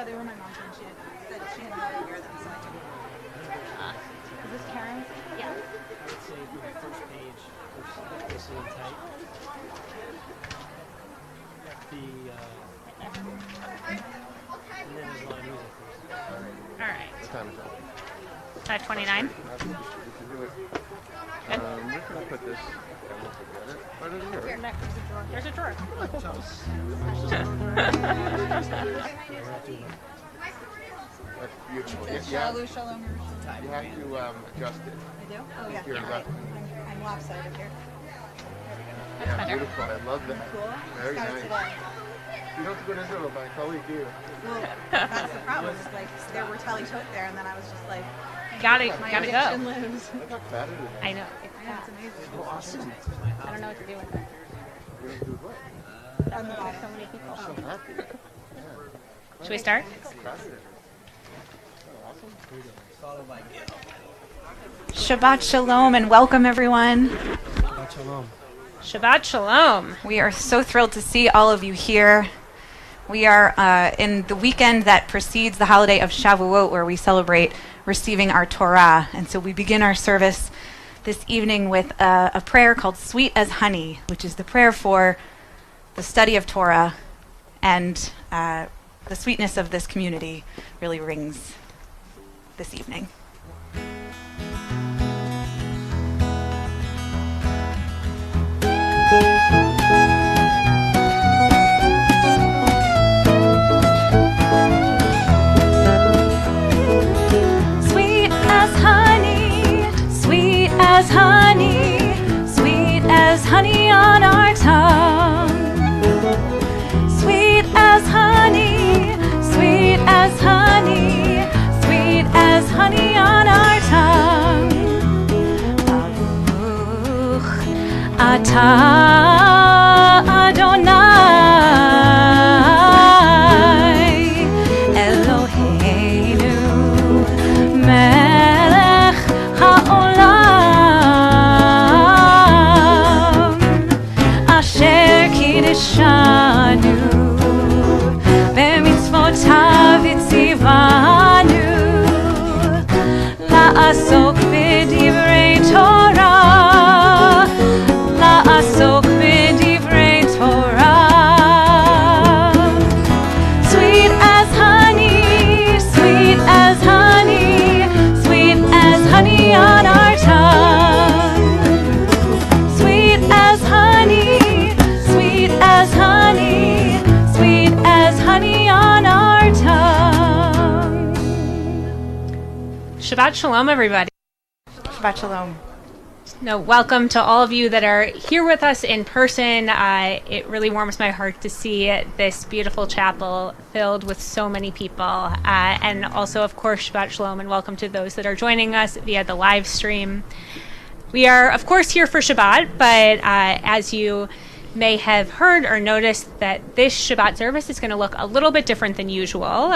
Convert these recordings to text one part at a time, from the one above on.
they were my mom's, and she said she had to wear them, so I took them. Is this Karen's? Yeah. Let's say the first page, this in type. And then there's a lot of music. All right. What time is that? 5:29. We can do it. Where can I put this? I won't forget it. Right over here. There's a drawer. That's beautiful. Says You have Shalom, Shalom, Yerushalayim. to adjust it. I do? Oh, yeah. Here, You're right. I'm lopsided here. Yeah, better. beautiful. I love that. Cool. Very Start nice. today. You don't have to go to Israel, but I totally do. Well, that's the problem. It's like there were telly tot there, and then I was just like, Gotta my go. addiction lives. Look how fat it is. I know. Yeah, it's amazing. So awesome. I don't know what to do with it. You're going to do what? On the bottom. So many people. So happy. Yeah. Should we start? Fascinating. Oh, awesome. Shabbat Shalom and welcome everyone. Shabbat Shalom. Shabbat Shalom. We are so thrilled to see all of you here. We are in the weekend that precedes the holiday of Shavuot, where we celebrate receiving our Torah. And so we begin our service this evening with a prayer called Sweet as Honey, which is the prayer for the study of Torah, and the sweetness of this community really rings this evening. Sweet as honey, sweet as honey, sweet as honey on our tongue. Sweet as honey, sweet as honey, sweet as honey on our tongue. Baruch atah Adonai Eloheinu melech haolam asher kiddushanu b'mitzvotav itzivanu la'asok b'divrei Torah, la'asok b'divrei Torah. Sweet as honey, sweet as honey, sweet as honey on our tongue. Sweet as honey, sweet as honey, sweet as honey on our tongue. Shabbat Shalom, everybody. Shabbat Shalom. No, welcome to all of you that are here with us in person. It really warms my heart to see this beautiful chapel filled with so many people. And also, of course, Shabbat Shalom and welcome to those that are joining us via the live stream. We are, of course, here for Shabbat, but as you may have heard or noticed, that this Shabbat service is going to look a little bit different than usual,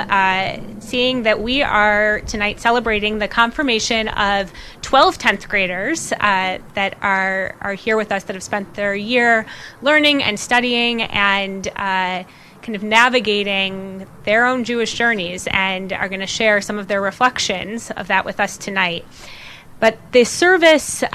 seeing that we are tonight celebrating the confirmation of 12 10th graders that are here with us, that have spent their year learning and studying and kind of navigating their own Jewish journeys, and are going to share some of their reflections of that with us tonight. But this service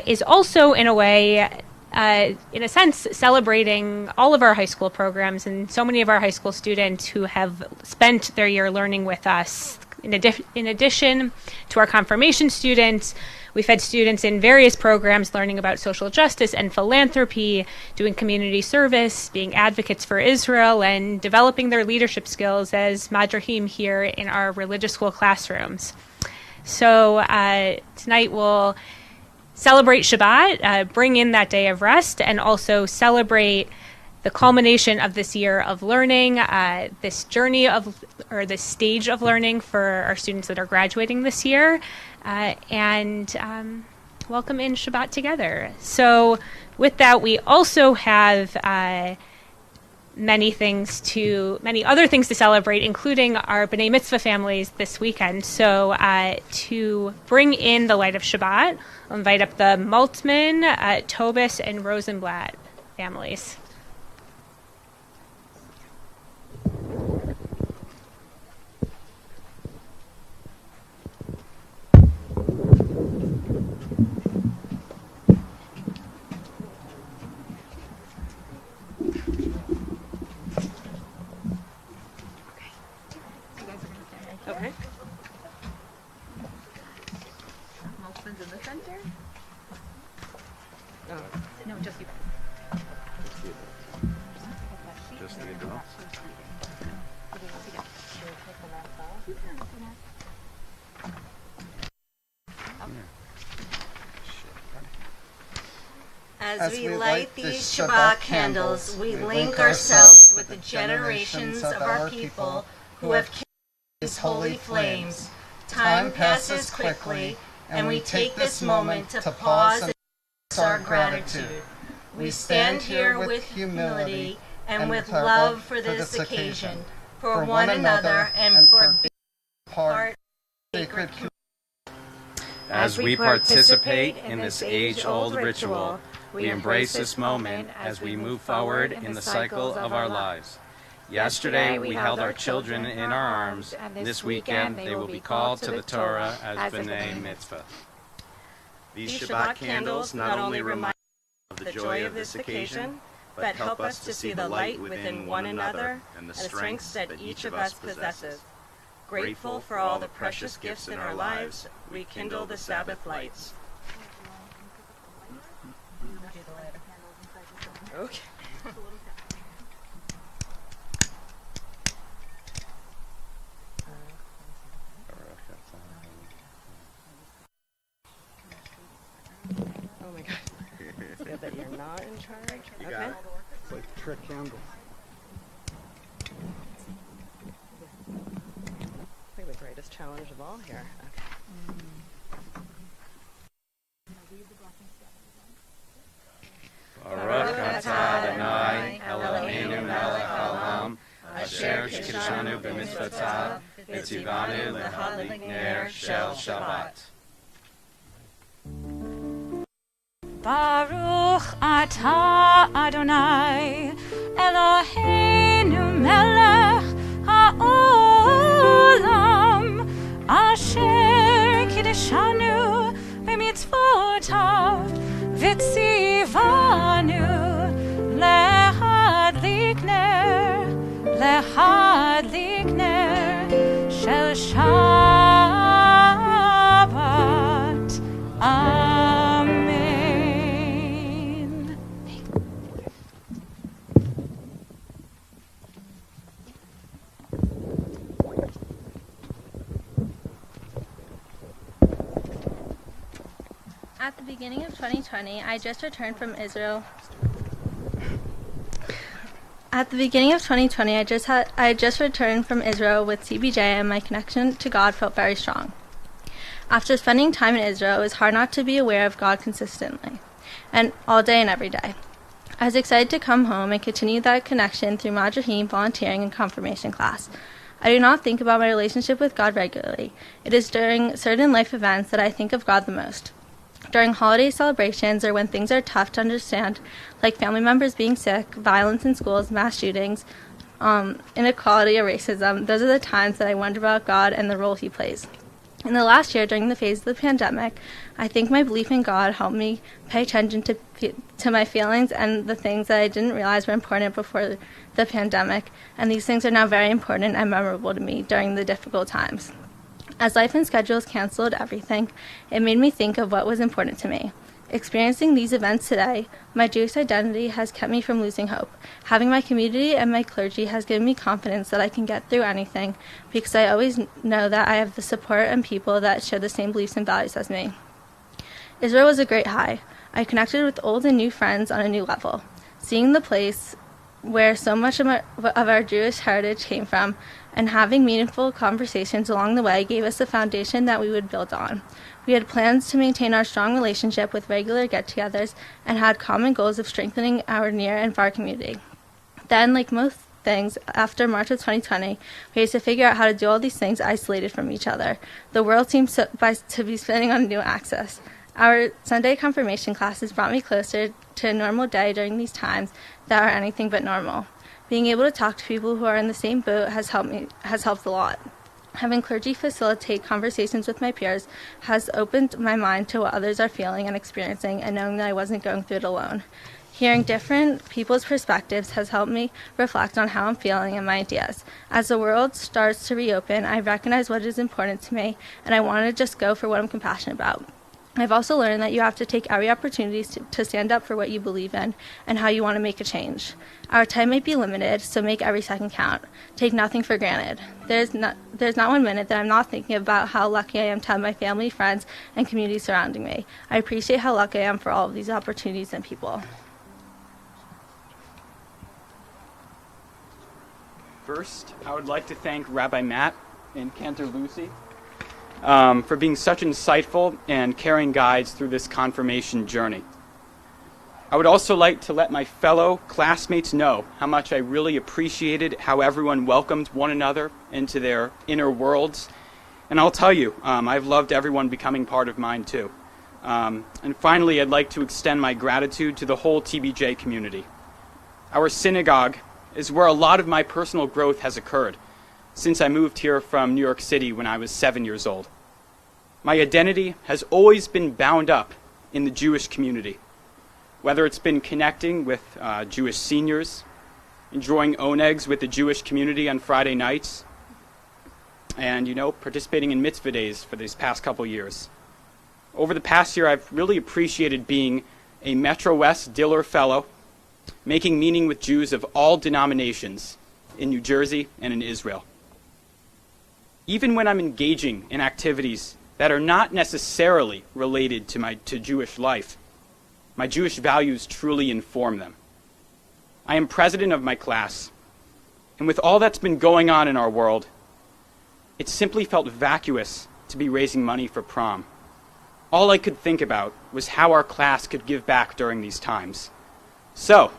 is also, in a way, in a sense, celebrating all of our high school programs and so many of our high school students who have spent their year learning with us. In addition to our confirmation students, we've had students in various programs learning about social justice and philanthropy, doing community service, being advocates for Israel, and developing their leadership skills as madrahim here in our religious school classrooms. So tonight we'll celebrate Shabbat, bring in that day of rest, and also celebrate the culmination of this year of learning, this journey of, or this stage of learning for our students that are graduating this year, and welcome in Shabbat together. So with that, we also have many other things to celebrate, including our B'nai Mitzvah families this weekend. So to bring in the light of Shabbat, I'll invite up the Maltman, Tobis, and Rosenblatt families. just you. Just the adults. As we light these Shabbat candles, we link ourselves with the generations of our people who have kindled these holy flames. Time passes quickly, and we take this moment to pause and express our gratitude. We stand here with humility and with love for this occasion, for one another, and for being part of the sacred community. As we participate in this age-old ritual, we embrace this moment as we move forward in the cycle of our lives. Yesterday, we held our children in our arms, and this weekend they will be called to the Torah as B'nai Mitzvah. These Shabbat candles not only remind us of the joy of this occasion, but help us to see the light within one another and the strengths that each of us possesses. Grateful for all the precious gifts in our lives, rekindle the Sabbath lights. Okay. Oh my God. It's good that you're not in charge. Okay. It's like trick candle. I think the greatest challenge of all here. Okay. Baruch atah Adonai Eloheinu melech haolam, asher kidshanu b'mitzvotav, v'tzivanu l'hadlik ner shel Shabbat. Baruch atah Adonai Eloheinu melech haolam, asher kidshanu b'mitzvotav, v'tzivanu lehadlik ner shel Shabbat. Amen. At the beginning of 2020, I just returned from Israel. At the beginning of 2020, I just returned from Israel with CBJ, and my connection to God felt very strong. After spending time in Israel, it was hard not to be aware of God consistently, and all day and every day. I was excited to come home and continue that connection through Madrahim, volunteering, and confirmation class. I do not think about my relationship with God regularly. It is during certain life events that I think of God the most. During holiday celebrations or when things are tough to understand, like family members being sick, violence in schools, mass shootings, inequality or racism, those are the times that I wonder about God and the role He plays. In the last year, during the phase of the pandemic, I think my belief in God helped me pay attention to my feelings and the things that I didn't realize were important before the pandemic, and these things are now very important and memorable to me during the difficult times. As life and schedules canceled everything, it made me think of what was important to me. Experiencing these events today, my Jewish identity has kept me from losing hope. Having my community and my clergy has given me confidence that I can get through anything, because I always know that I have the support and people that share the same beliefs and values as me. Israel was a great high. I connected with old and new friends on a new level. Seeing the place where so much of our Jewish heritage came from, and having meaningful conversations along the way gave us a foundation that we would build on. We had plans to maintain our strong relationship with regular get-togethers and had common goals of strengthening our near and far community. Then, like most things, after March of 2020, we had to figure out how to do all these things isolated from each other. The world seemed to be spinning on a new axis. Our Sunday confirmation classes brought me closer to a normal day during these times that are anything but normal. Being able to talk to people who are in the same boat has helped a lot. Having clergy facilitate conversations with my peers has opened my mind to what others are feeling and experiencing, and knowing that I wasn't going through it alone. Hearing different people's perspectives has helped me reflect on how I'm feeling and my ideas. As the world starts to reopen, I recognize what is important to me, and I want to just go for what I'm compassionate about. I've also learned that you have to take every opportunity to stand up for what you believe in and how you want to make a change. Our time might be limited, so make every second count. Take nothing for granted. There's not 1 minute that I'm not thinking about how lucky I am to have my family, friends, and community surrounding me. I appreciate how lucky I am for all of these opportunities and people. First, I would like to thank Rabbi Matt and Cantor Lucy for being such insightful and caring guides through this confirmation journey. I would also like to let my fellow classmates know how much I really appreciated how everyone welcomed one another into their inner worlds. And I'll tell you, I've loved everyone becoming part of mine too. And finally, I'd like to extend my gratitude to the whole TBJ community. Our synagogue is where a lot of my personal growth has occurred since I moved here from New York City when I was 7 years old. My identity has always been bound up in the Jewish community, whether it's been connecting with Jewish seniors, enjoying onegs with the Jewish community on Friday nights, and, participating in mitzvah days for these past couple years. Over the past year, I've really appreciated being a Metro West Diller Fellow, making meaning with Jews of all denominations in New Jersey and in Israel. Even when I'm engaging in activities that are not necessarily related to Jewish life, my Jewish values truly inform them. I am president of my class, and with all that's been going on in our world, it simply felt vacuous to be raising money for prom. All I could think about was how our class could give back during these times. So,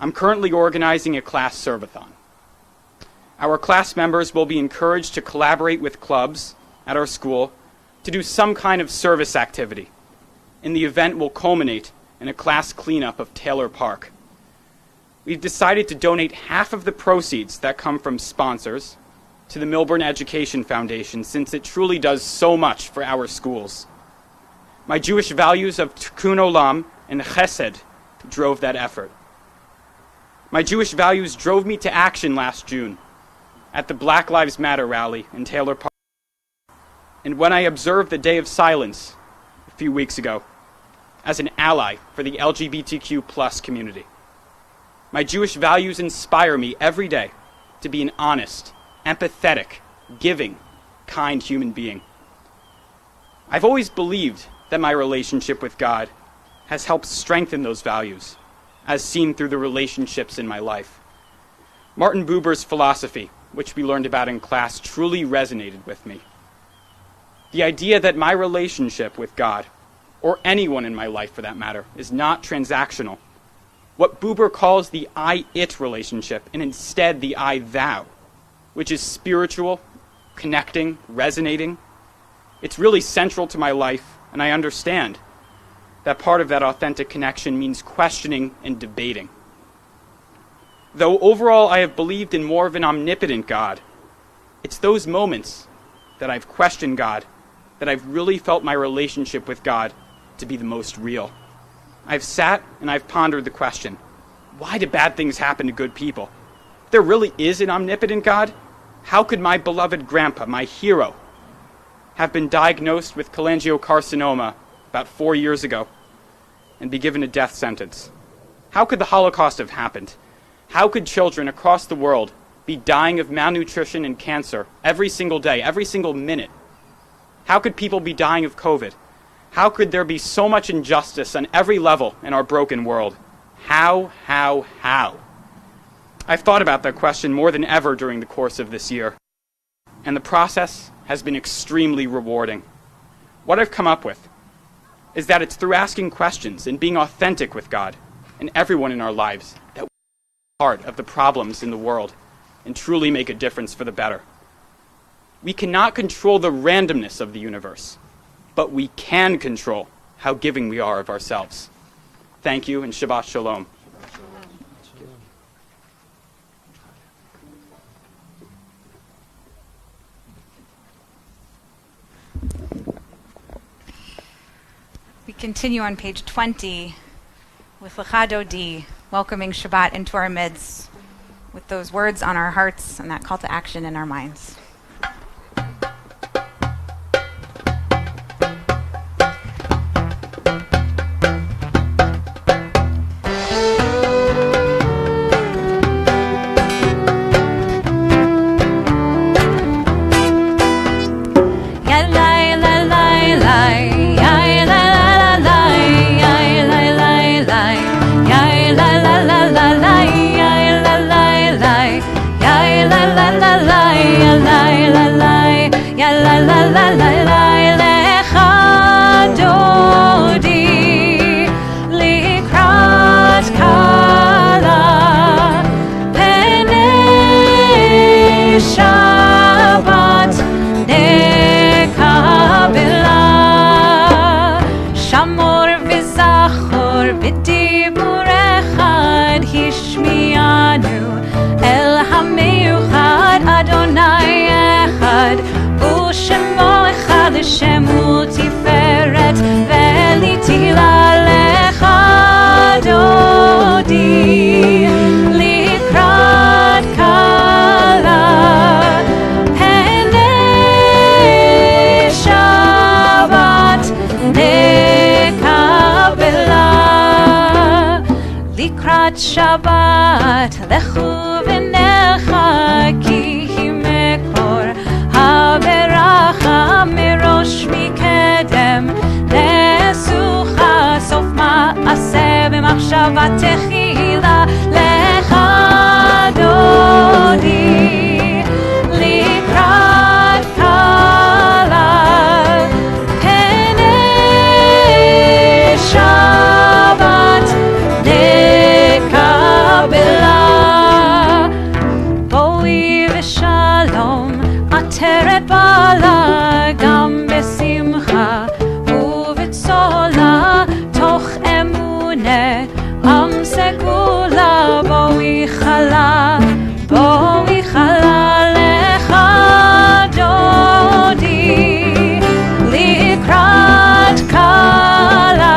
I'm currently organizing a class serve-a-thon. Our class members will be encouraged to collaborate with clubs at our school to do some kind of service activity, and the event will culminate in a class cleanup of Taylor Park. We've decided to donate half of the proceeds that come from sponsors to the Milburn Education Foundation, since it truly does so much for our schools. My Jewish values of Tikkun Olam and Chesed drove that effort. My Jewish values drove me to action last June at the Black Lives Matter rally in Taylor Park, and when I observed the Day of Silence a few weeks ago as an ally for the LGBTQ+ community. My Jewish values inspire me every day to be an honest, empathetic, giving, kind human being. I've always believed that my relationship with God has helped strengthen those values, as seen through the relationships in my life. Martin Buber's philosophy, which we learned about in class, truly resonated with me. The idea that my relationship with God, or anyone in my life for that matter, is not transactional. What Buber calls the I-it relationship, and instead the I-thou, which is spiritual, connecting, resonating. It's really central to my life, and I understand that part of that authentic connection means questioning and debating. Though overall I have believed in more of an omnipotent God, it's those moments that I've questioned God that I've really felt my relationship with God to be the most real. I've sat and I've pondered the question, why do bad things happen to good people? If there really is an omnipotent God, how could my beloved grandpa, my hero, have been diagnosed with cholangiocarcinoma about 4 years ago and be given a death sentence? How could the Holocaust have happened? How could children across the world be dying of malnutrition and cancer every single day, every single minute? How could people be dying of COVID? How could there be so much injustice on every level in our broken world? How? I've thought about that question more than ever during the course of this year, and the process has been extremely rewarding. What I've come up with is that it's through asking questions and being authentic with God and everyone in our lives that we are part of the problems in the world and truly make a difference for the better. We cannot control the randomness of the universe, but we can control how giving we are of ourselves. Thank you, and Shabbat Shalom. We continue on page 20 with Lecha Dodi, welcoming Shabbat into our midst with those words on our hearts and that call to action in our minds. la la ya la la la ya la la la la la lecha dodi likrat kala penei Shabbat nekabela shamor v'zachor b'dibur echad hishmianu el hameuchad Adonai echad u'shemo echad shemu tiferet ve'litila lecha dodi likrat kala penei Shabbat nekabela likrat Shabbat lechu v'necha ki hi mekor haberacha mirosh mikedem lesucha sof ma'aseh b'machshava techila lecha dodi likrat kala penei Shabbat nekabela boi v'shalom ateret bala gam besimcha uv'tzola toch emuneh am segula boi chala lecha dodi likrat kala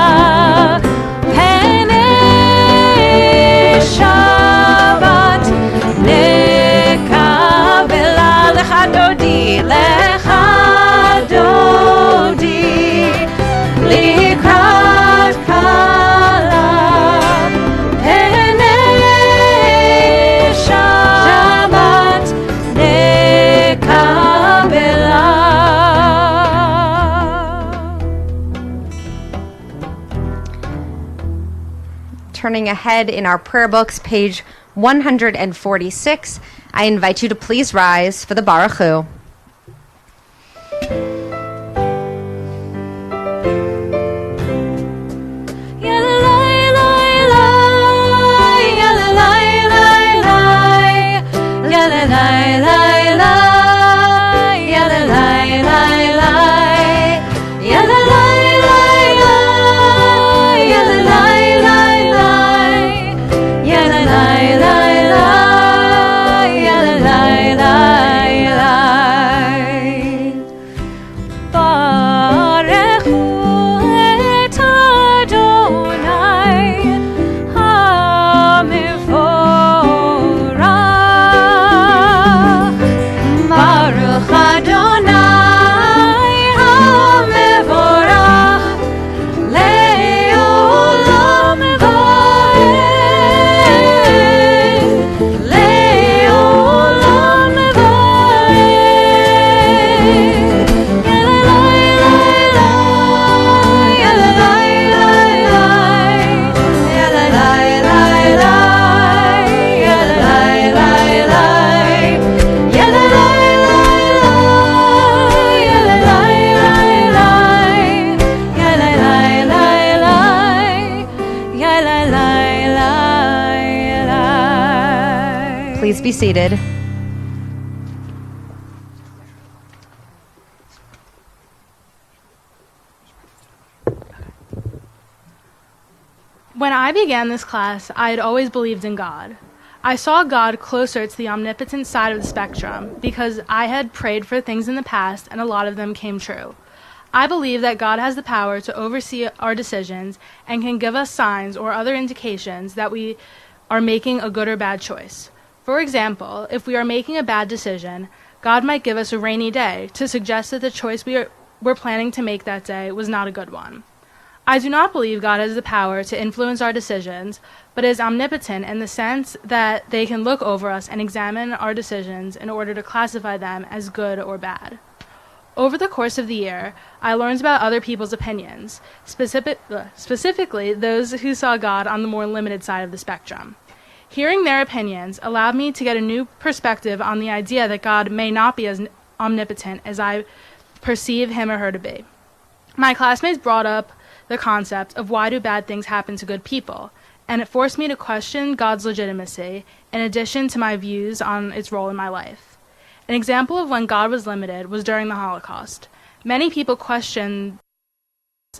penei Shabbat nekabela lecha dodi likrat kala penei Shabbat nekabela. Turning ahead in our prayer books, page 146, I invite you to please rise for the Baruch Hu. Please be seated. When I began this class, I had always believed in God. I saw God closer to the omnipotent side of the spectrum because I had prayed for things in the past and a lot of them came true. I believe that God has the power to oversee our decisions and can give us signs or other indications that we are making a good or bad choice. For example, if we are making a bad decision, God might give us a rainy day to suggest that the choice we're planning to make that day was not a good one. I do not believe God has the power to influence our decisions, but is omnipotent in the sense that they can look over us and examine our decisions in order to classify them as good or bad. Over the course of the year, I learned about other people's opinions, specifically those who saw God on the more limited side of the spectrum. Hearing their opinions allowed me to get a new perspective on the idea that God may not be as omnipotent as I perceive him or her to be. My classmates brought up the concept of why do bad things happen to good people, and it forced me to question God's legitimacy in addition to my views on its role in my life. An example of when God was limited was during the Holocaust. Many people questioned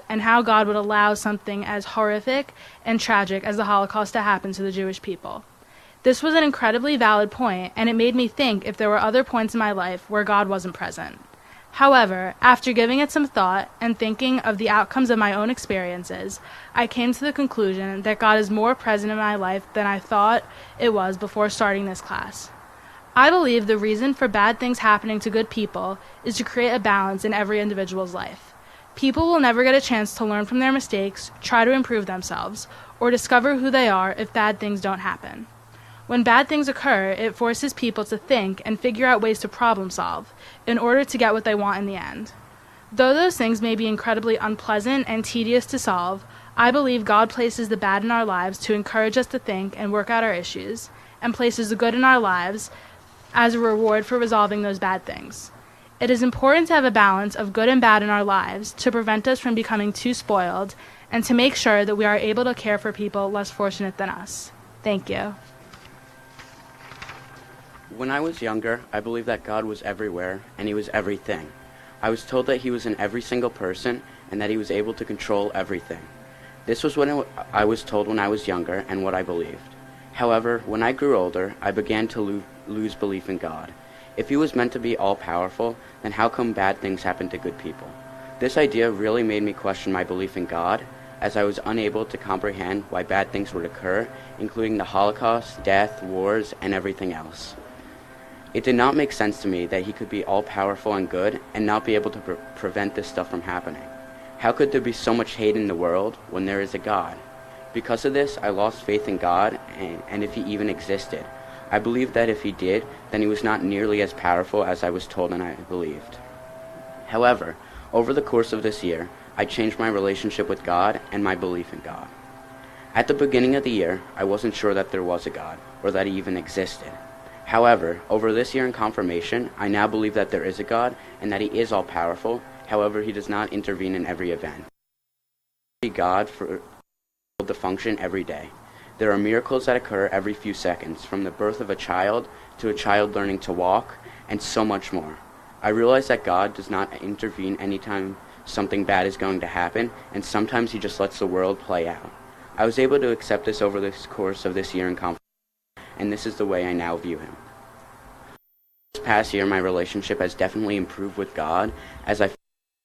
and how God would allow something as horrific and tragic as the Holocaust to happen to the Jewish people. This was an incredibly valid point, and it made me think if there were other points in my life where God wasn't present. However, after giving it some thought and thinking of the outcomes of my own experiences, I came to the conclusion that God is more present in my life than I thought it was before starting this class. I believe the reason for bad things happening to good people is to create a balance in every individual's life. People will never get a chance to learn from their mistakes, try to improve themselves, or discover who they are if bad things don't happen. When bad things occur, it forces people to think and figure out ways to problem solve in order to get what they want in the end. Though those things may be incredibly unpleasant and tedious to solve, I believe God places the bad in our lives to encourage us to think and work out our issues, and places the good in our lives as a reward for resolving those bad things. It is important to have a balance of good and bad in our lives to prevent us from becoming too spoiled and to make sure that we are able to care for people less fortunate than us. Thank you. When I was younger, I believed that God was everywhere and he was everything. I was told that he was in every single person and that he was able to control everything. This was what I was told when I was younger and what I believed. However, when I grew older, I began to lose belief in God. If he was meant to be all-powerful, then how come bad things happen to good people? This idea really made me question my belief in God, as I was unable to comprehend why bad things would occur, including the Holocaust, death, wars, and everything else. It did not make sense to me that he could be all-powerful and good and not be able to prevent this stuff from happening. How could there be so much hate in the world when there is a God? Because of this, I lost faith in God and if he even existed. I believed that if he did, then he was not nearly as powerful as I was told and I believed. However, over the course of this year, I changed my relationship with God and my belief in God. At the beginning of the year, I wasn't sure that there was a God, or that he even existed. However, over this year in confirmation, I now believe that there is a God and that he is all-powerful. However, he does not intervene in every event. God for to function every day. There are miracles that occur every few seconds, from the birth of a child to a child learning to walk, and so much more. I realize that God does not intervene anytime something bad is going to happen, and sometimes he just lets the world play out. I was able to accept this over the course of this year in confirmation, and this is the way I now view him. This past year, my relationship has definitely improved with God, as I found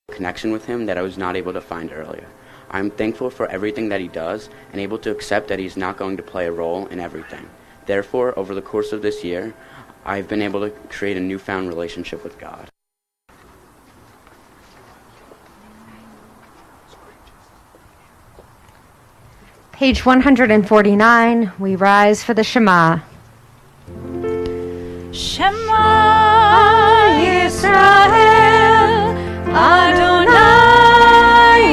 a connection with him that I was not able to find earlier. I'm thankful for everything that he does and able to accept that he's not going to play a role in everything. Therefore, over the course of this year, I've been able to create a newfound relationship with God. Page 149, we rise for the Shema. Shema Yisrael, Adonai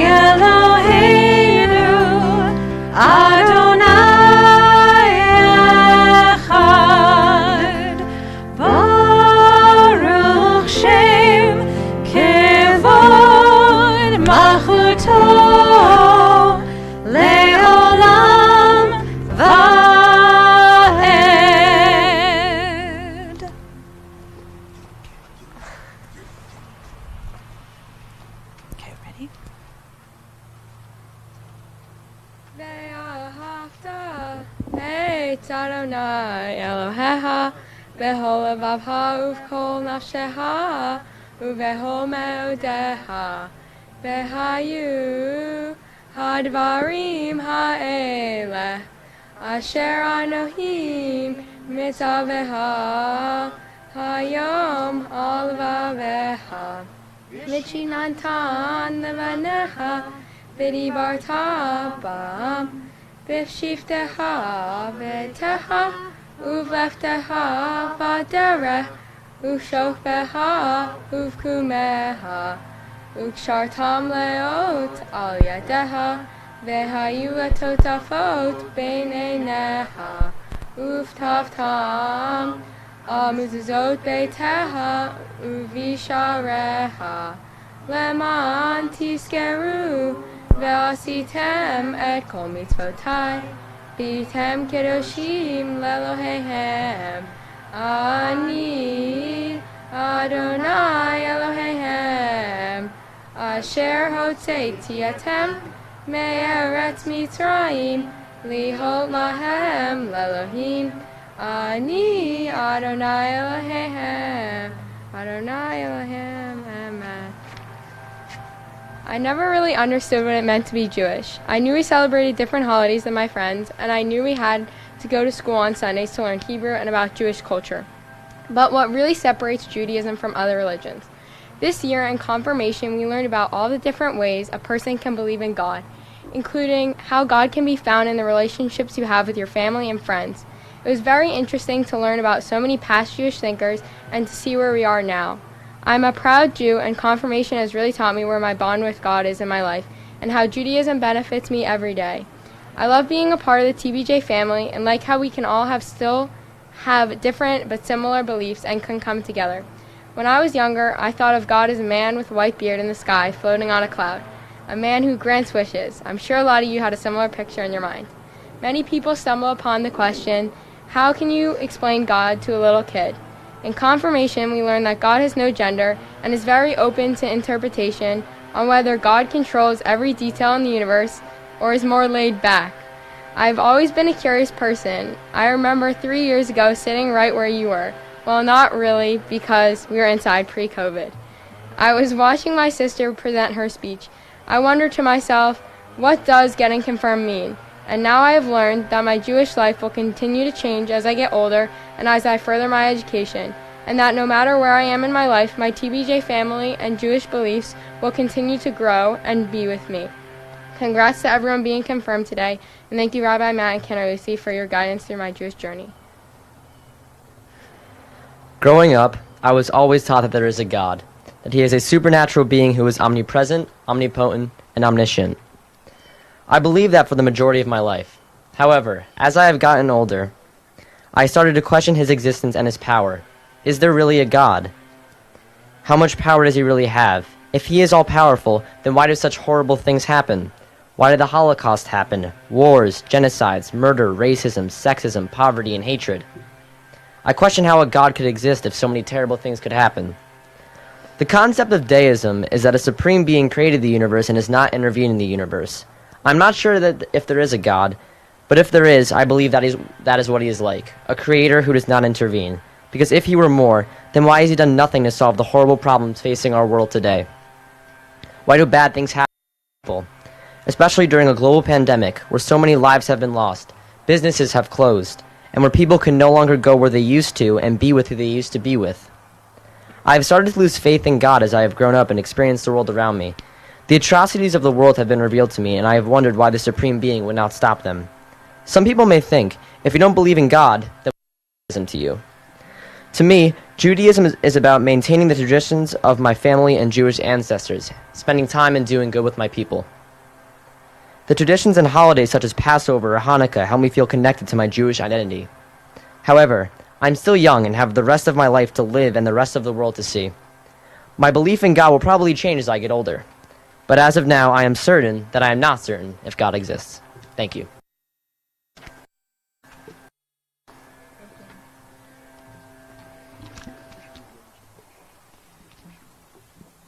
Eloheinu, Adonai Echad, Baruch Shem Kevod Malchuto Le'olam Va'ed. Okay, ready? Ve'ahavta et Adonai Elohecha b'chol levavcha u'v'chol nafshecha u'v'chol me'odecha v'hayu hadvarim ha'eleh asher anohim mitzavecha hayom al vavecha v'chinantan levanecha v'dibarta bam v'shiftecha v'techa uv'leftecha v'derech u'shofecha uv'kumecha u'kshartam leot al yadecha v'hayu etotafot b'neinecha ופתחתם המזוזות ביתך ובשעריך למען תזכרו ועשיתם את כל מצוותיי והייתם קדושים לאלוהיהם אני אדוני אלוהיהם אשר הוצאתי אתם מארץ מצרים להיות להם לאלוהים אני אדוני אלוהיהם Adonai Elohim, Amen. I never really understood what it meant to be Jewish. I knew we celebrated different holidays than my friends, and I knew we had to go to school on Sundays to learn Hebrew and about Jewish culture. But what really separates Judaism from other religions? This year in confirmation, we learned about all the different ways a person can believe in God, including how God can be found in the relationships you have with your family and friends. It was very interesting to learn about so many past Jewish thinkers and to see where we are now. I'm a proud Jew, and confirmation has really taught me where my bond with God is in my life and how Judaism benefits me every day. I love being a part of the TBJ family and like how we can all still have different but similar beliefs and can come together. When I was younger, I thought of God as a man with a white beard in the sky floating on a cloud, a man who grants wishes. I'm sure a lot of you had a similar picture in your mind. Many people stumble upon the question, how can you explain God to a little kid? In confirmation, we learn that God has no gender and is very open to interpretation on whether God controls every detail in the universe or is more laid back. I've always been a curious person. I remember 3 years ago sitting right where you were. Well, not really, because we were inside pre-COVID. I was watching my sister present her speech. I wondered to myself, what does getting confirmed mean? And now I have learned that my Jewish life will continue to change as I get older and as I further my education, and that no matter where I am in my life, my TBJ family and Jewish beliefs will continue to grow and be with me. Congrats to everyone being confirmed today, and thank you Rabbi Matt and Kenner Lucy for your guidance through my Jewish journey. Growing up, I was always taught that there is a God, that he is a supernatural being who is omnipresent, omnipotent, and omniscient. I believed that for the majority of my life. However, as I have gotten older, I started to question his existence and his power. Is there really a God? How much power does he really have? If he is all-powerful, then why do such horrible things happen? Why did the Holocaust happen? Wars, genocides, murder, racism, sexism, poverty, and hatred. I question how a God could exist if so many terrible things could happen. The concept of deism is that a supreme being created the universe and does not intervene in the universe. I'm not sure that if there is a God, but if there is, I believe that is what he is like, a creator who does not intervene. Because if he were more, then why has he done nothing to solve the horrible problems facing our world today? Why do bad things happen to people? Especially during a global pandemic, where so many lives have been lost, businesses have closed, and where people can no longer go where they used to and be with who they used to be with. I have started to lose faith in God as I have grown up and experienced the world around me. The atrocities of the world have been revealed to me, and I have wondered why the Supreme Being would not stop them. Some people may think, if you don't believe in God, then what is Judaism to you? To me, Judaism is about maintaining the traditions of my family and Jewish ancestors, spending time and doing good with my people. The traditions and holidays such as Passover or Hanukkah help me feel connected to my Jewish identity. However, I'm still young and have the rest of my life to live and the rest of the world to see. My belief in God will probably change as I get older. But as of now, I am certain that I am not certain if God exists. Thank you.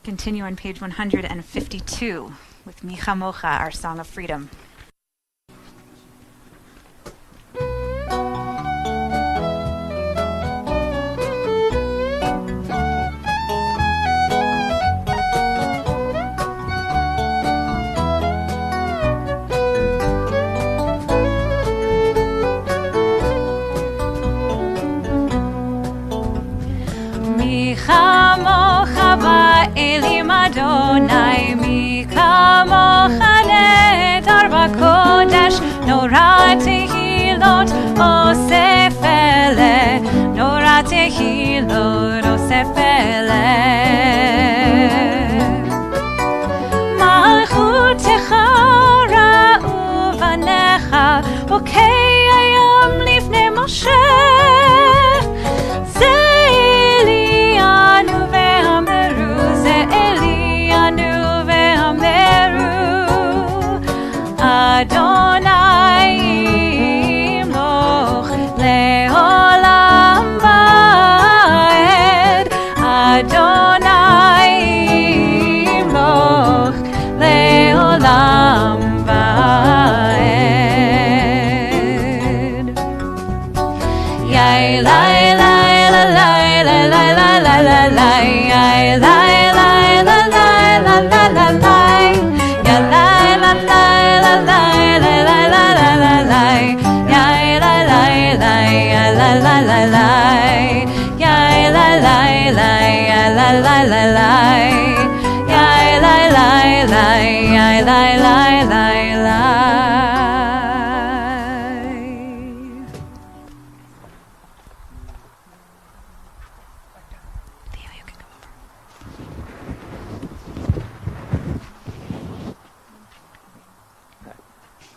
Continue on page 152 with Micha Mocha, our Song of Freedom. Elim Adonai mi kamocha nedar b'kodesh Nora tehilot osef ele Nora tehilot osef ele Malchutecha ra'u vanecha Bokei hayam lifnei Moshe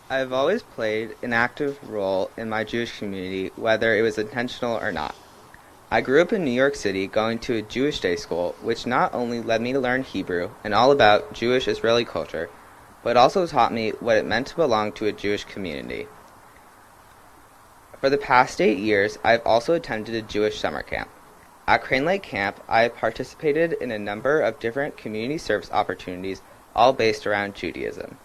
I've always played an active role in my Jewish community, whether it was intentional or not. I grew up in New York City going to a Jewish day school, which not only led me to learn Hebrew and all about Jewish Israeli culture, but also taught me what it meant to belong to a Jewish community. For the past 8 years, I've also attended a Jewish summer camp. At Crane Lake Camp, I have participated in a number of different community service opportunities, all based around Judaism.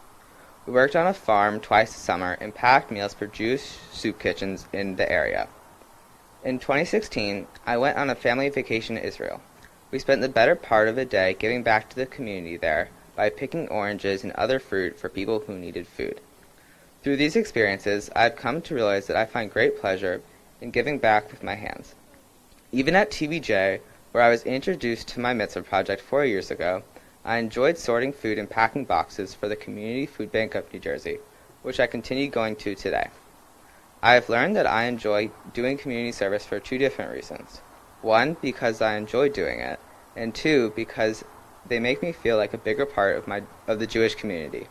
We worked on a farm twice a summer and packed meals for Jewish soup kitchens in the area. In 2016, I went on a family vacation to Israel. We spent the better part of a day giving back to the community there by picking oranges and other fruit for people who needed food. Through these experiences, I've come to realize that I find great pleasure in giving back with my hands. Even at TBJ, where I was introduced to my mitzvah project 4 years ago, I enjoyed sorting food and packing boxes for the Community Food Bank of New Jersey, which I continue going to today. I have learned that I enjoy doing community service for 2 different reasons. 1, because I enjoy doing it, and 2, because they make me feel like a bigger part of the Jewish community.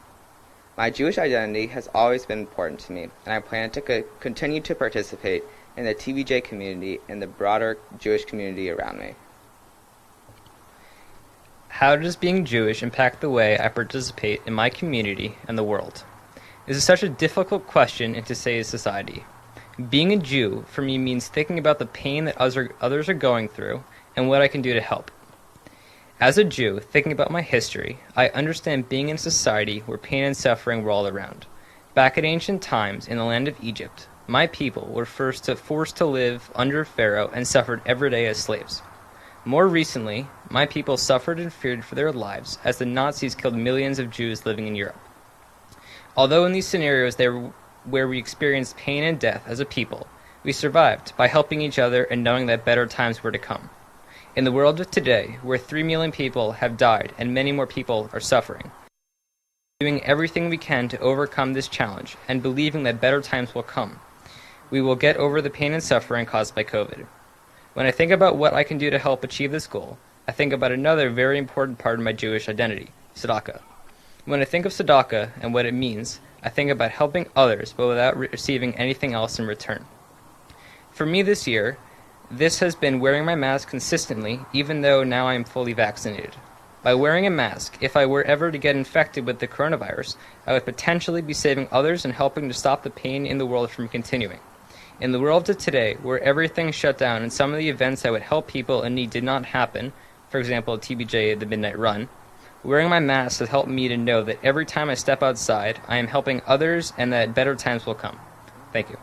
My Jewish identity has always been important to me, and I plan to continue to participate in the TBJ community and the broader Jewish community around me. How does being Jewish impact the way I participate in my community and the world? This is such a difficult question in today's society. Being a Jew for me means thinking about the pain that others are going through and what I can do to help. As a Jew, thinking about my history, I understand being in a society where pain and suffering were all around. Back in ancient times in the land of Egypt, my people were forced to live under Pharaoh and suffered every day as slaves. More recently, my people suffered and feared for their lives as the Nazis killed millions of Jews living in Europe. Although in these scenarios where we experienced pain and death as a people, we survived by helping each other and knowing that better times were to come. In the world of today, where 3 million people have died and many more people are suffering, doing everything we can to overcome this challenge and believing that better times will come, we will get over the pain and suffering caused by COVID. When I think about what I can do to help achieve this goal, I think about another very important part of my Jewish identity, tzedakah. When I think of tzedakah and what it means, I think about helping others but without receiving anything else in return. For me this year, this has been wearing my mask consistently, even though now I am fully vaccinated. By wearing a mask, if I were ever to get infected with the coronavirus, I would potentially be saving others and helping to stop the pain in the world from continuing. In the world of today, where everything shut down and some of the events that would help people in need did not happen, for example, TBJ, the Midnight Run, wearing my mask has helped me to know that every time I step outside, I am helping others and that better times will come. Thank you.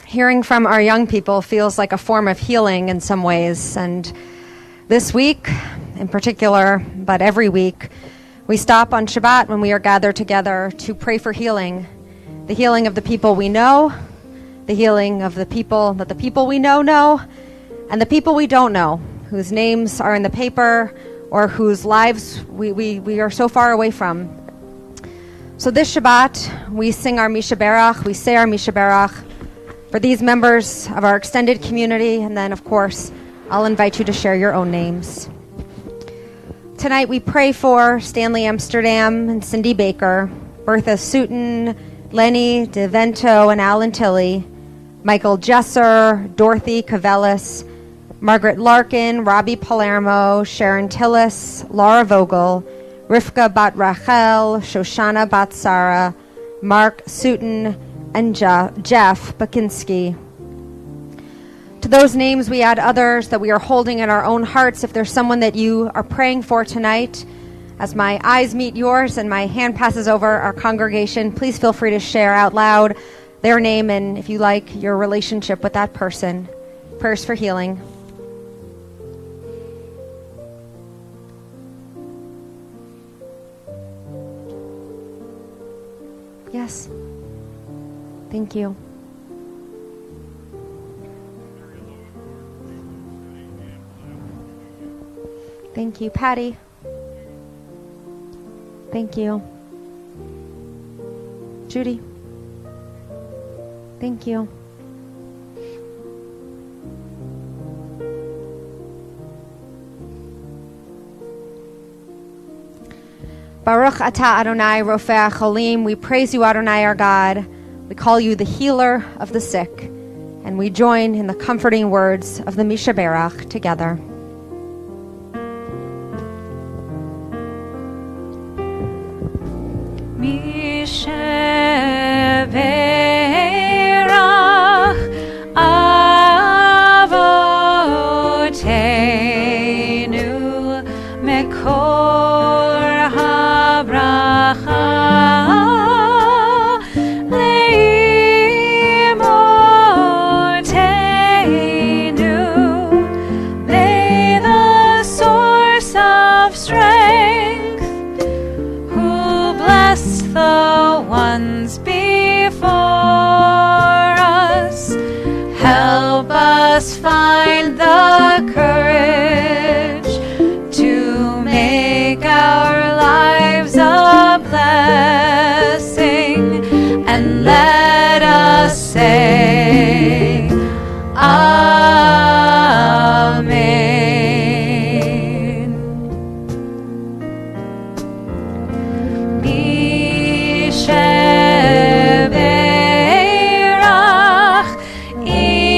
Hearing from our young people feels like a form of healing in some ways, and this week in particular, but every week, we stop on Shabbat when we are gathered together to pray for healing. The healing of the people we know, the healing of the people that the people we know, and the people we don't know, whose names are in the paper or whose lives we are so far away from. So this Shabbat, we sing our Mishaberach, we say our Mishaberach for these members of our extended community, and then, of course, I'll invite you to share your own names. Tonight we pray for Stanley Amsterdam and Cindy Baker, Bertha Sutton, Lenny DeVento and Alan Tilley, Michael Jesser, Dorothy Cavellis, Margaret Larkin, Robbie Palermo, Sharon Tillis, Laura Vogel, Rivka bat Rachel, Shoshana bat Sarah, Mark Sutton, and Jeff Bakinski. To those names, we add others that we are holding in our own hearts. If there's someone that you are praying for tonight, as my eyes meet yours and my hand passes over our congregation, please feel free to share out loud their name and, if you like, your relationship with that person. Prayers for healing. Yes. Thank you. Thank you, Patty. Thank you. Judy. Thank you. Baruch atah Adonai Rofei Cholim. We praise you, Adonai, our God. We call you the healer of the sick. And we join in the comforting words of the Mishaberach together. Mishaberach Avoteinu Mekor HaBracha Leimotenu. May the source of strength, who bless the ones before us, help us find the courage to make our lives a blessing, and let us say Amen. Mishaberach Imotenu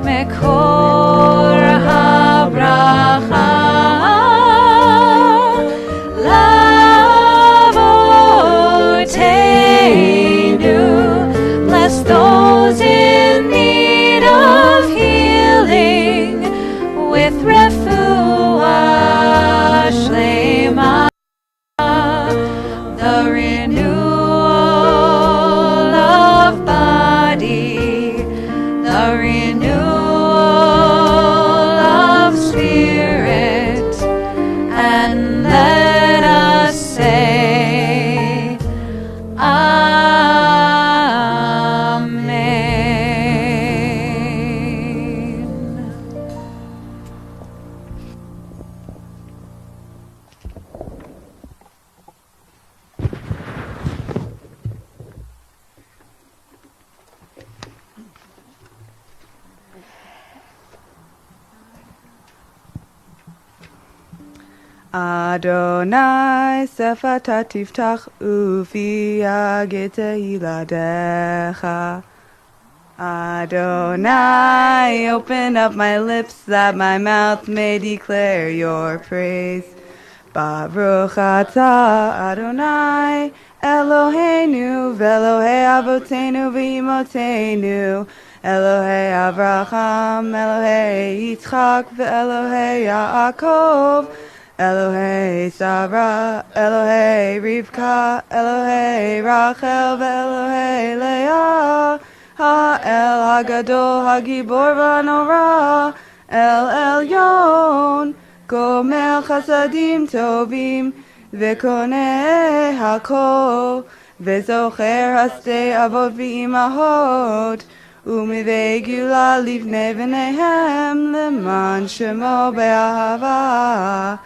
Mekor HaBracha Lavotenu. Bless those in need of healing with refuah shlema, the renewal of body, the renewal of spirit, and let us say Amen. Adonai sefata tiftach ufi hiladecha. Adonai, open up my lips that my mouth may declare your praise. Baruch atah Adonai Eloheinu v'Elohei Avotenu v'Imotenu, Elohei Avraham, Elohei Yitzchak v'Elohei Yaakov, Elohei Sarah, Elohei Rivka, Elohei Rachel v'Elohei Leah, Ha'el Hagadol Hagibor v'Hanora, El Elyon, Gomel Chasadim Tovim, V'Koneh Hakol, V'Zocher Hasdei Avot v'Imahot, U'mivei Gula Livnei V'neihem, Leman Shemo Be'ahava,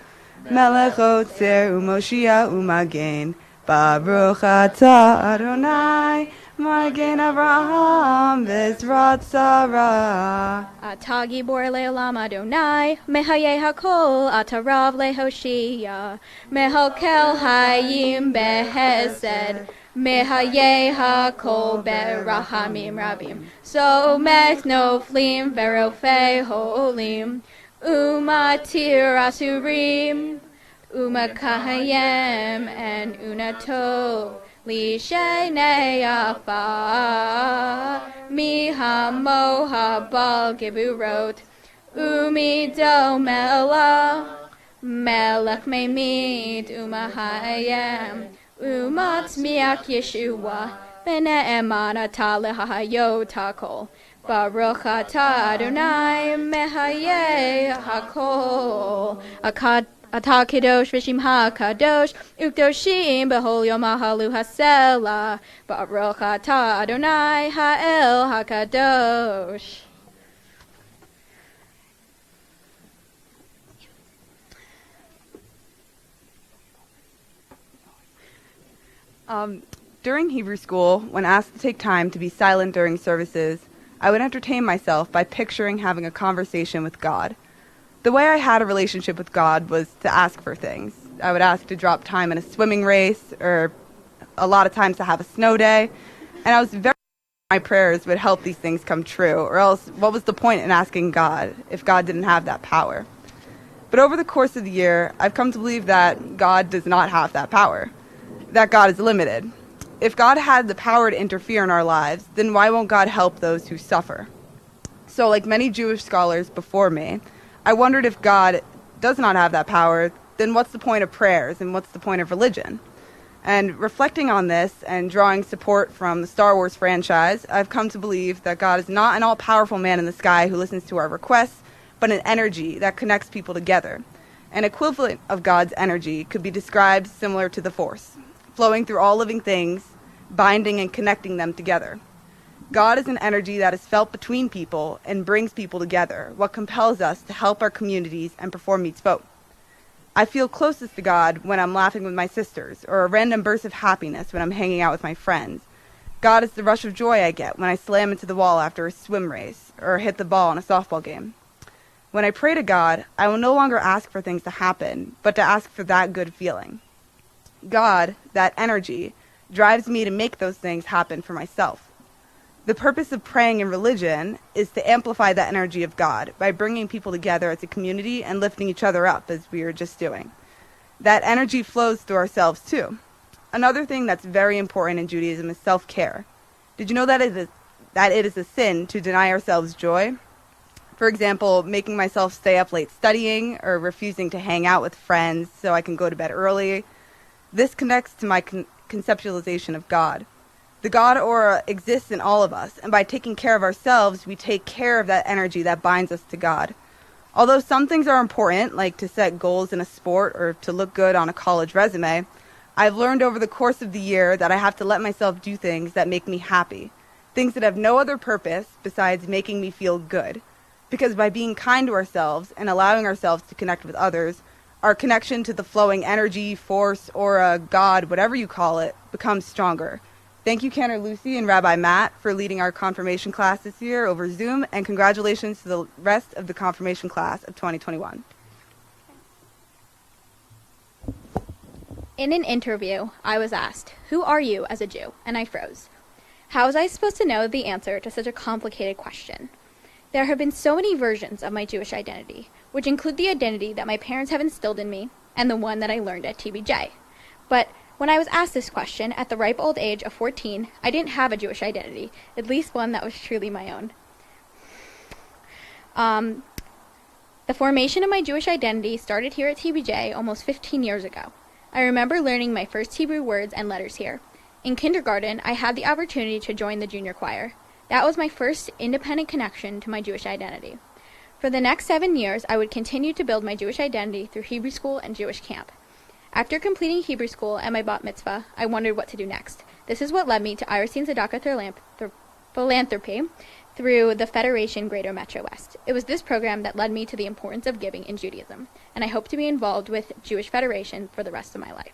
Melech Otzer U'Moshia U'Magen, Baruch atah Adonai, Magen Avraham V'Ezrat Sarah. Atah Gibor Le'olam Adonai, Mehayeh Hakol, Atah Rav Lehoshia, Mehokel Hayim Behesed, Mehayeh Hakol Berahamim Rabim, Somech Noflim Verofei Holim, Umatir asurim, umakahayem, and unato, li shene afa, mi hamoha bal giburot, umido mela, melech memid, umahayem, umat miak Yeshua, bene emana talehayo takol. Baruch atah Adonai mehaye hakol. Atah kadosh v'shimcha kadosh ukdoshim b'hol yom halu hasela. Baruch atah Adonai ha'el hakadosh. During Hebrew school, when asked to take time to be silent during services, I would entertain myself by picturing having a conversation with God. The way I had a relationship with God was to ask for things. I would ask to drop time in a swimming race, or a lot of times to have a snow day, and I was very my prayers would help these things come true, or else what was the point in asking God if God didn't have that power? But over the course of the year, I've come to believe that God does not have that power, that God is limited. If God had the power to interfere in our lives, then why won't God help those who suffer? So, like many Jewish scholars before me, I wondered if God does not have that power, then what's the point of prayers and what's the point of religion? And reflecting on this and drawing support from the Star Wars franchise, I've come to believe that God is not an all-powerful man in the sky who listens to our requests, but an energy that connects people together. An equivalent of God's energy could be described similar to the Force, flowing through all living things, binding and connecting them together. God is an energy that is felt between people and brings people together, what compels us to help our communities and perform mitzvot. I feel closest to God when I'm laughing with my sisters, or a random burst of happiness when I'm hanging out with my friends. God is the rush of joy I get when I slam into the wall after a swim race, or hit the ball in a softball game. When I pray to God, I will no longer ask for things to happen, but to ask for that good feeling. God, that energy, drives me to make those things happen for myself. The purpose of praying in religion is to amplify that energy of God by bringing people together as a community and lifting each other up, as we were just doing. That energy flows through ourselves too. Another thing that's very important in Judaism is self-care. Did you know that it is a sin to deny ourselves joy? For example, making myself stay up late studying, or refusing to hang out with friends so I can go to bed early. This connects to my conceptualization of God. The God aura exists in all of us, and by taking care of ourselves, we take care of that energy that binds us to God. Although some things are important, like to set goals in a sport or to look good on a college resume, I've learned over the course of the year that I have to let myself do things that make me happy, things that have no other purpose besides making me feel good. Because by being kind to ourselves and allowing ourselves to connect with others, our connection to the flowing energy, force, aura, God, whatever you call it, becomes stronger. Thank you, Cantor Lucy and Rabbi Matt, for leading our confirmation class this year over Zoom, and congratulations to the rest of the confirmation class of 2021. In an interview, I was asked, "Who are you as a Jew?" And I froze. How was I supposed to know the answer to such a complicated question? There have been so many versions of my Jewish identity, which include the identity that my parents have instilled in me and the one that I learned at TBJ. But when I was asked this question at the ripe old age of 14, I didn't have a Jewish identity, at least one that was truly my own. The formation of my Jewish identity started here at TBJ almost 15 years ago. I remember learning my first Hebrew words and letters here. In kindergarten, I had the opportunity to join the junior choir. That was my first independent connection to my Jewish identity. For the next 7 years, I would continue to build my Jewish identity through Hebrew school and Jewish camp. After completing Hebrew school and my bat mitzvah, I wondered what to do next. This is what led me to Irasin Tzedakah Philanthropy through the Federation Greater Metro West. It was this program that led me to the importance of giving in Judaism, and I hope to be involved with Jewish Federation for the rest of my life.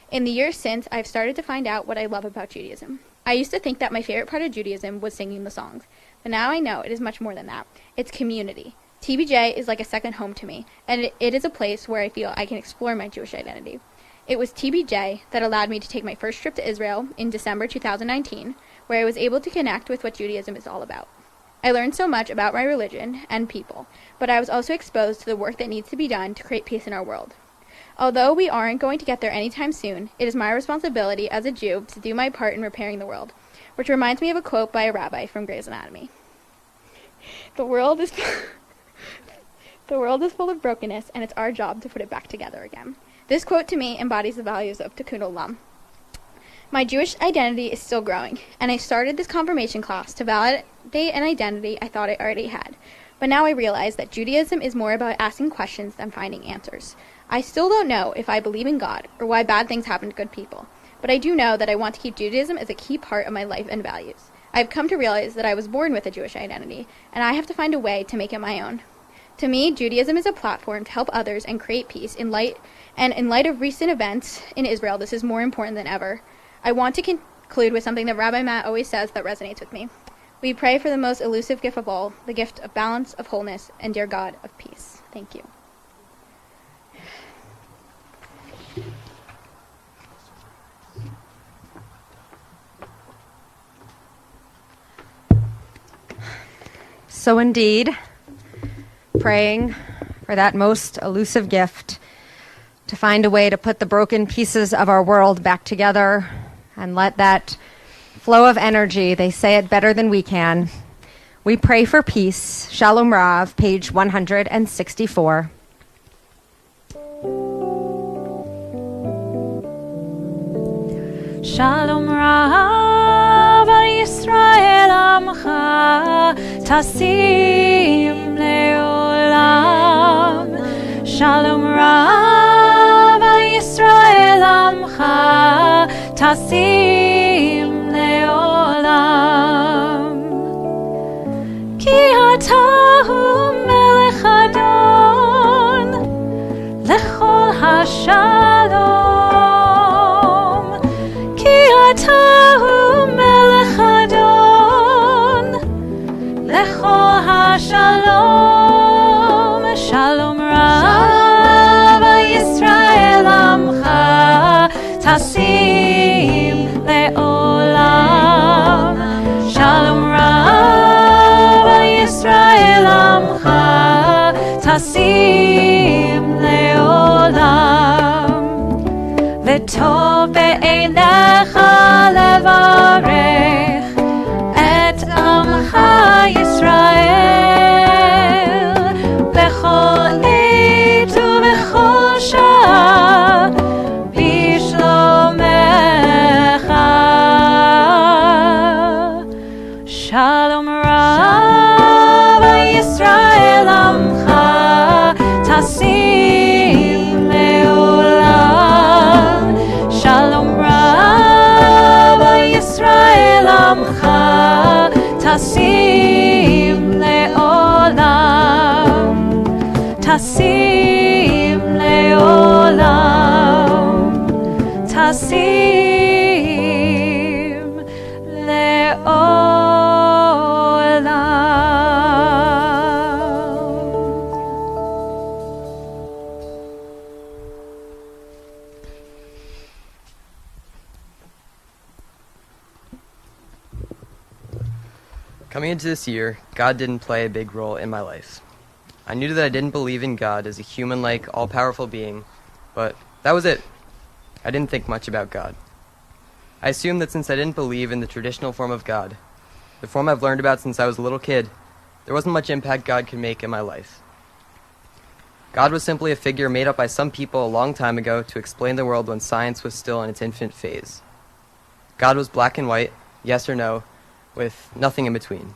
In the years since, I've started to find out what I love about Judaism. I used to think that my favorite part of Judaism was singing the songs, but now I know it is much more than that. It's community. TBJ is like a second home to me, and it is a place where I feel I can explore my Jewish identity. It was TBJ that allowed me to take my first trip to Israel in December 2019, where I was able to connect with what Judaism is all about. I learned so much about my religion and people, but I was also exposed to the work that needs to be done to create peace in our world. Although we aren't going to get there anytime soon, it is my responsibility as a Jew to do my part in repairing the world, which reminds me of a quote by a rabbi from Grey's Anatomy. The world is full of brokenness, and it's our job to put it back together again. This quote to me embodies the values of Tikkun Olam. My Jewish identity is still growing, and I started this confirmation class to validate an identity I thought I already had. But now I realize that Judaism is more about asking questions than finding answers. I still don't know if I believe in God or why bad things happen to good people, but I do know that I want to keep Judaism as a key part of my life and values. I've come to realize that I was born with a Jewish identity, and I have to find a way to make it my own. To me, Judaism is a platform to help others and create peace in light of recent events in Israel. This is more important than ever. I want to conclude with something that Rabbi Matt always says that resonates with me. We pray for the most elusive gift of all, the gift of balance, of wholeness, and dear God, of peace. Thank you. So indeed, praying for that most elusive gift, to find a way to put the broken pieces of our world back together and let that flow of energy, they say it better than we can. We pray for peace. Shalom Rav, page 164. Shalom Rav al Yisrael Amcha Tasim Leolam. Shalom Rav al Yisrael Amcha Tasim Leolam. Ki ata hu melech adon lechol hashalom. Tahu melech adon lechol hashalom. Shalom Rav Yisrael Amcha Tasim Leolam. Shalom Rav Yisrael Amcha Tasim Leolam. V'tov be'einecha levarech et amcha Yisrael bechol עת ובכל שעה בשלומך. Shalom Rav Yisrael Amcha Tasim Leolam. Shalom Rav Yisrael Amcha Tasim Leolam. Tasim Leolam. Tasim Leolam. Coming into this year, God didn't play a big role in my life. I knew that I didn't believe in God as a human-like, all-powerful being, but that was it. I didn't think much about God. I assumed that since I didn't believe in the traditional form of God, the form I've learned about since I was a little kid, there wasn't much impact God could make in my life. God was simply a figure made up by some people a long time ago to explain the world when science was still in its infant phase. God was black and white, yes or no, with nothing in between.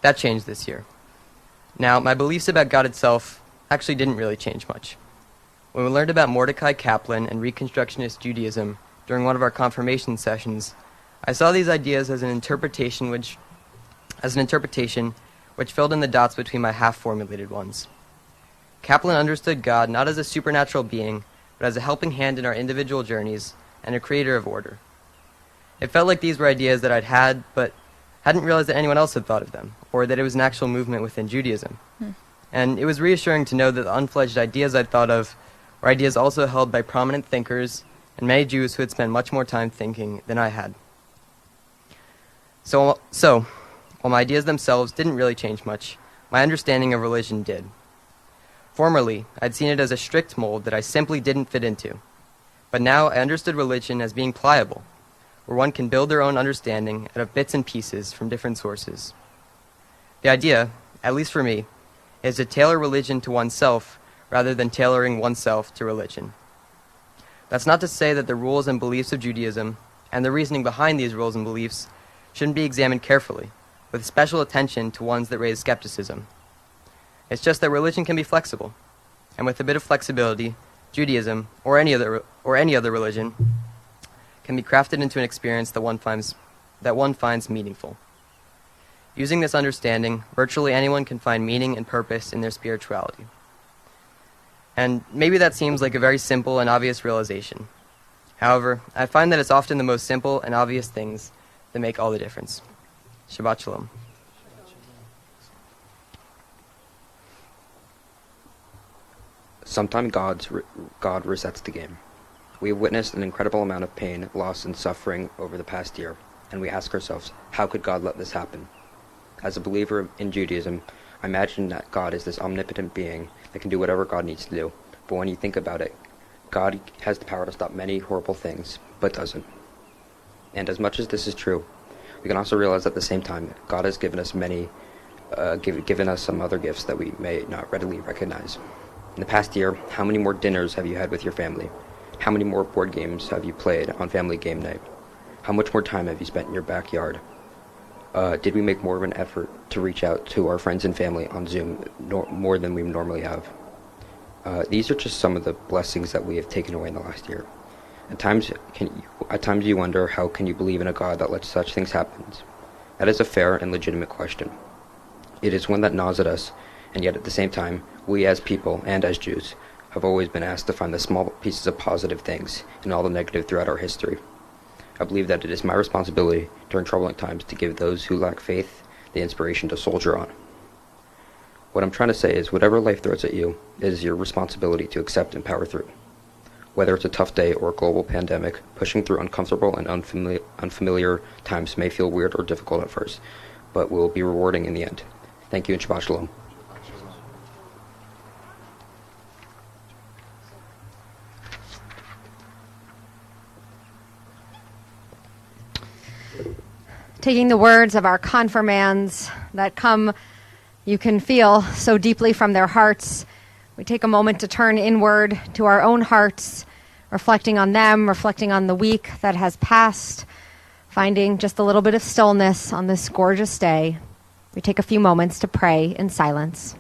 That changed this year. Now, my beliefs about God itself actually didn't really change much. When we learned about Mordecai Kaplan and Reconstructionist Judaism during one of our confirmation sessions, I saw these ideas as an interpretation which filled in the dots between my half-formulated ones. Kaplan understood God not as a supernatural being, but as a helping hand in our individual journeys and a creator of order. It felt like these were ideas that I'd had, but hadn't realized that anyone else had thought of them, or that it was an actual movement within Judaism. And it was reassuring to know that the unfledged ideas I'd thought of were ideas also held by prominent thinkers and many Jews who had spent much more time thinking than I had. So While my ideas themselves didn't really change much, my understanding of religion did. Formerly, I'd seen it as a strict mold that I simply didn't fit into. But now I understood religion as being pliable, where one can build their own understanding out of bits and pieces from different sources. The idea, at least for me, is to tailor religion to oneself rather than tailoring oneself to religion. That's not to say that the rules and beliefs of Judaism and the reasoning behind these rules and beliefs shouldn't be examined carefully, with special attention to ones that raise skepticism. It's just that religion can be flexible, and with a bit of flexibility, Judaism, or any other religion, can be crafted into an experience that one finds meaningful. Using this understanding, virtually anyone can find meaning and purpose in their spirituality. And maybe that seems like a very simple and obvious realization. However, I find that it's often the most simple and obvious things that make all the difference. Shabbat Shalom. Sometimes God resets the game. We have witnessed an incredible amount of pain, loss, and suffering over the past year, and we ask ourselves, how could God let this happen? As a believer in Judaism, I imagine that God is this omnipotent being that can do whatever God needs to do. But when you think about it, God has the power to stop many horrible things, but doesn't. And as much as this is true, we can also realize at the same time, God has given us given us some other gifts that we may not readily recognize. In the past year, how many more dinners have you had with your family? How many more board games have you played on family game night? How much more time have you spent in your backyard? Did we make more of an effort to reach out to our friends and family on Zoom more than we normally have? These are just some of the blessings that we have taken away in the last year. At times you wonder, how can you believe in a God that lets such things happen? That is a fair and legitimate question. It is one that gnaws at us, and yet at the same time, we as people and as Jews have always been asked to find the small pieces of positive things in all the negative throughout our history. I believe that it is my responsibility during troubling times to give those who lack faith the inspiration to soldier on. What I'm trying to say is, whatever life throws at you, it is your responsibility to accept and power through. Whether it's a tough day or a global pandemic, pushing through uncomfortable and unfamiliar times may feel weird or difficult at first, but will be rewarding in the end. Thank you, and Shabbat Shalom. Taking the words of our confirmands that come, you can feel so deeply from their hearts, we take a moment to turn inward to our own hearts, reflecting on them, reflecting on the week that has passed, finding just a little bit of stillness on this gorgeous day. We take a few moments to pray in silence.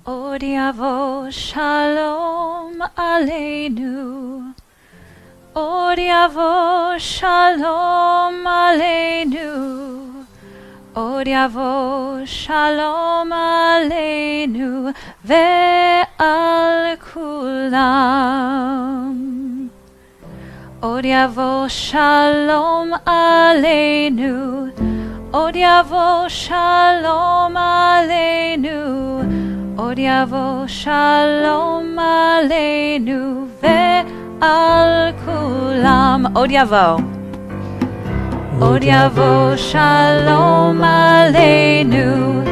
Od yavo shalom aleinu. Od yavo shalom aleinu. Od yavo shalom aleinu ve'al kulam. Od yavo shalom aleinu. Od yavo shalom aleinu. Od yavo shalom aleinu ve'al kulam. Od yavo. Od yavo shalom aleinu.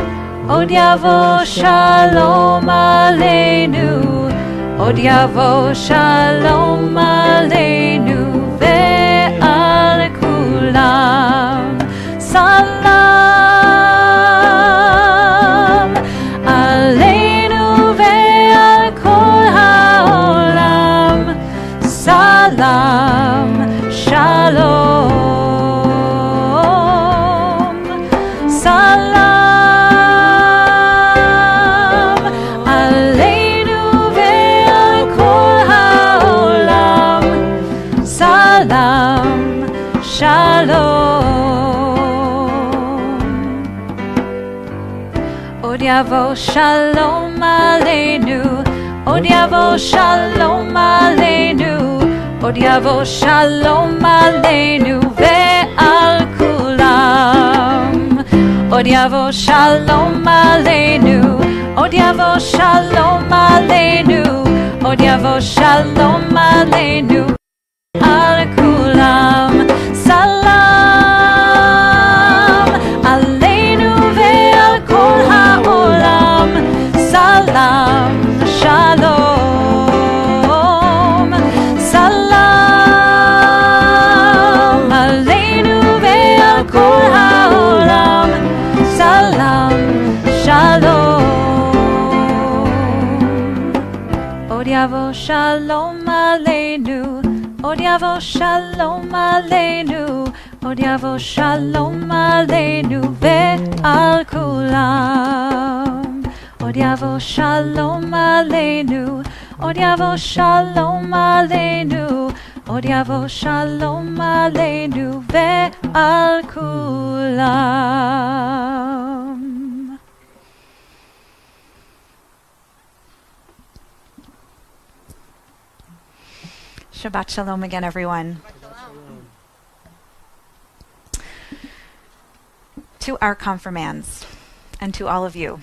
Od yavo shalom aleinu. Od yavo shalom aleinu ve'al kulam. Salam aleinu ve'al kol ha'olam. Salam Od yavo shalom aleinu. Od yavo shalom aleinu. Od yavo shalom aleinu ve'al kulam. Od yavo shalom aleinu. Od yavo shalom aleinu. Od yavo shalom aleinu al kulam. Salam aleinu ve'al kol ha'olam. Salam shalom. Salam aleinu ve'al kol ha'olam. Salam shalom. Od yavo shalom aleinu. Od yavo shalom aleinu. Od yavo shalom aleinu ve'al kulam. Od yavo shalom aleinu. Od yavo shalom aleinu. Od yavo shalom aleinu ve'al kulam. Shabbat shalom again, everyone. To our confirmands and to all of you,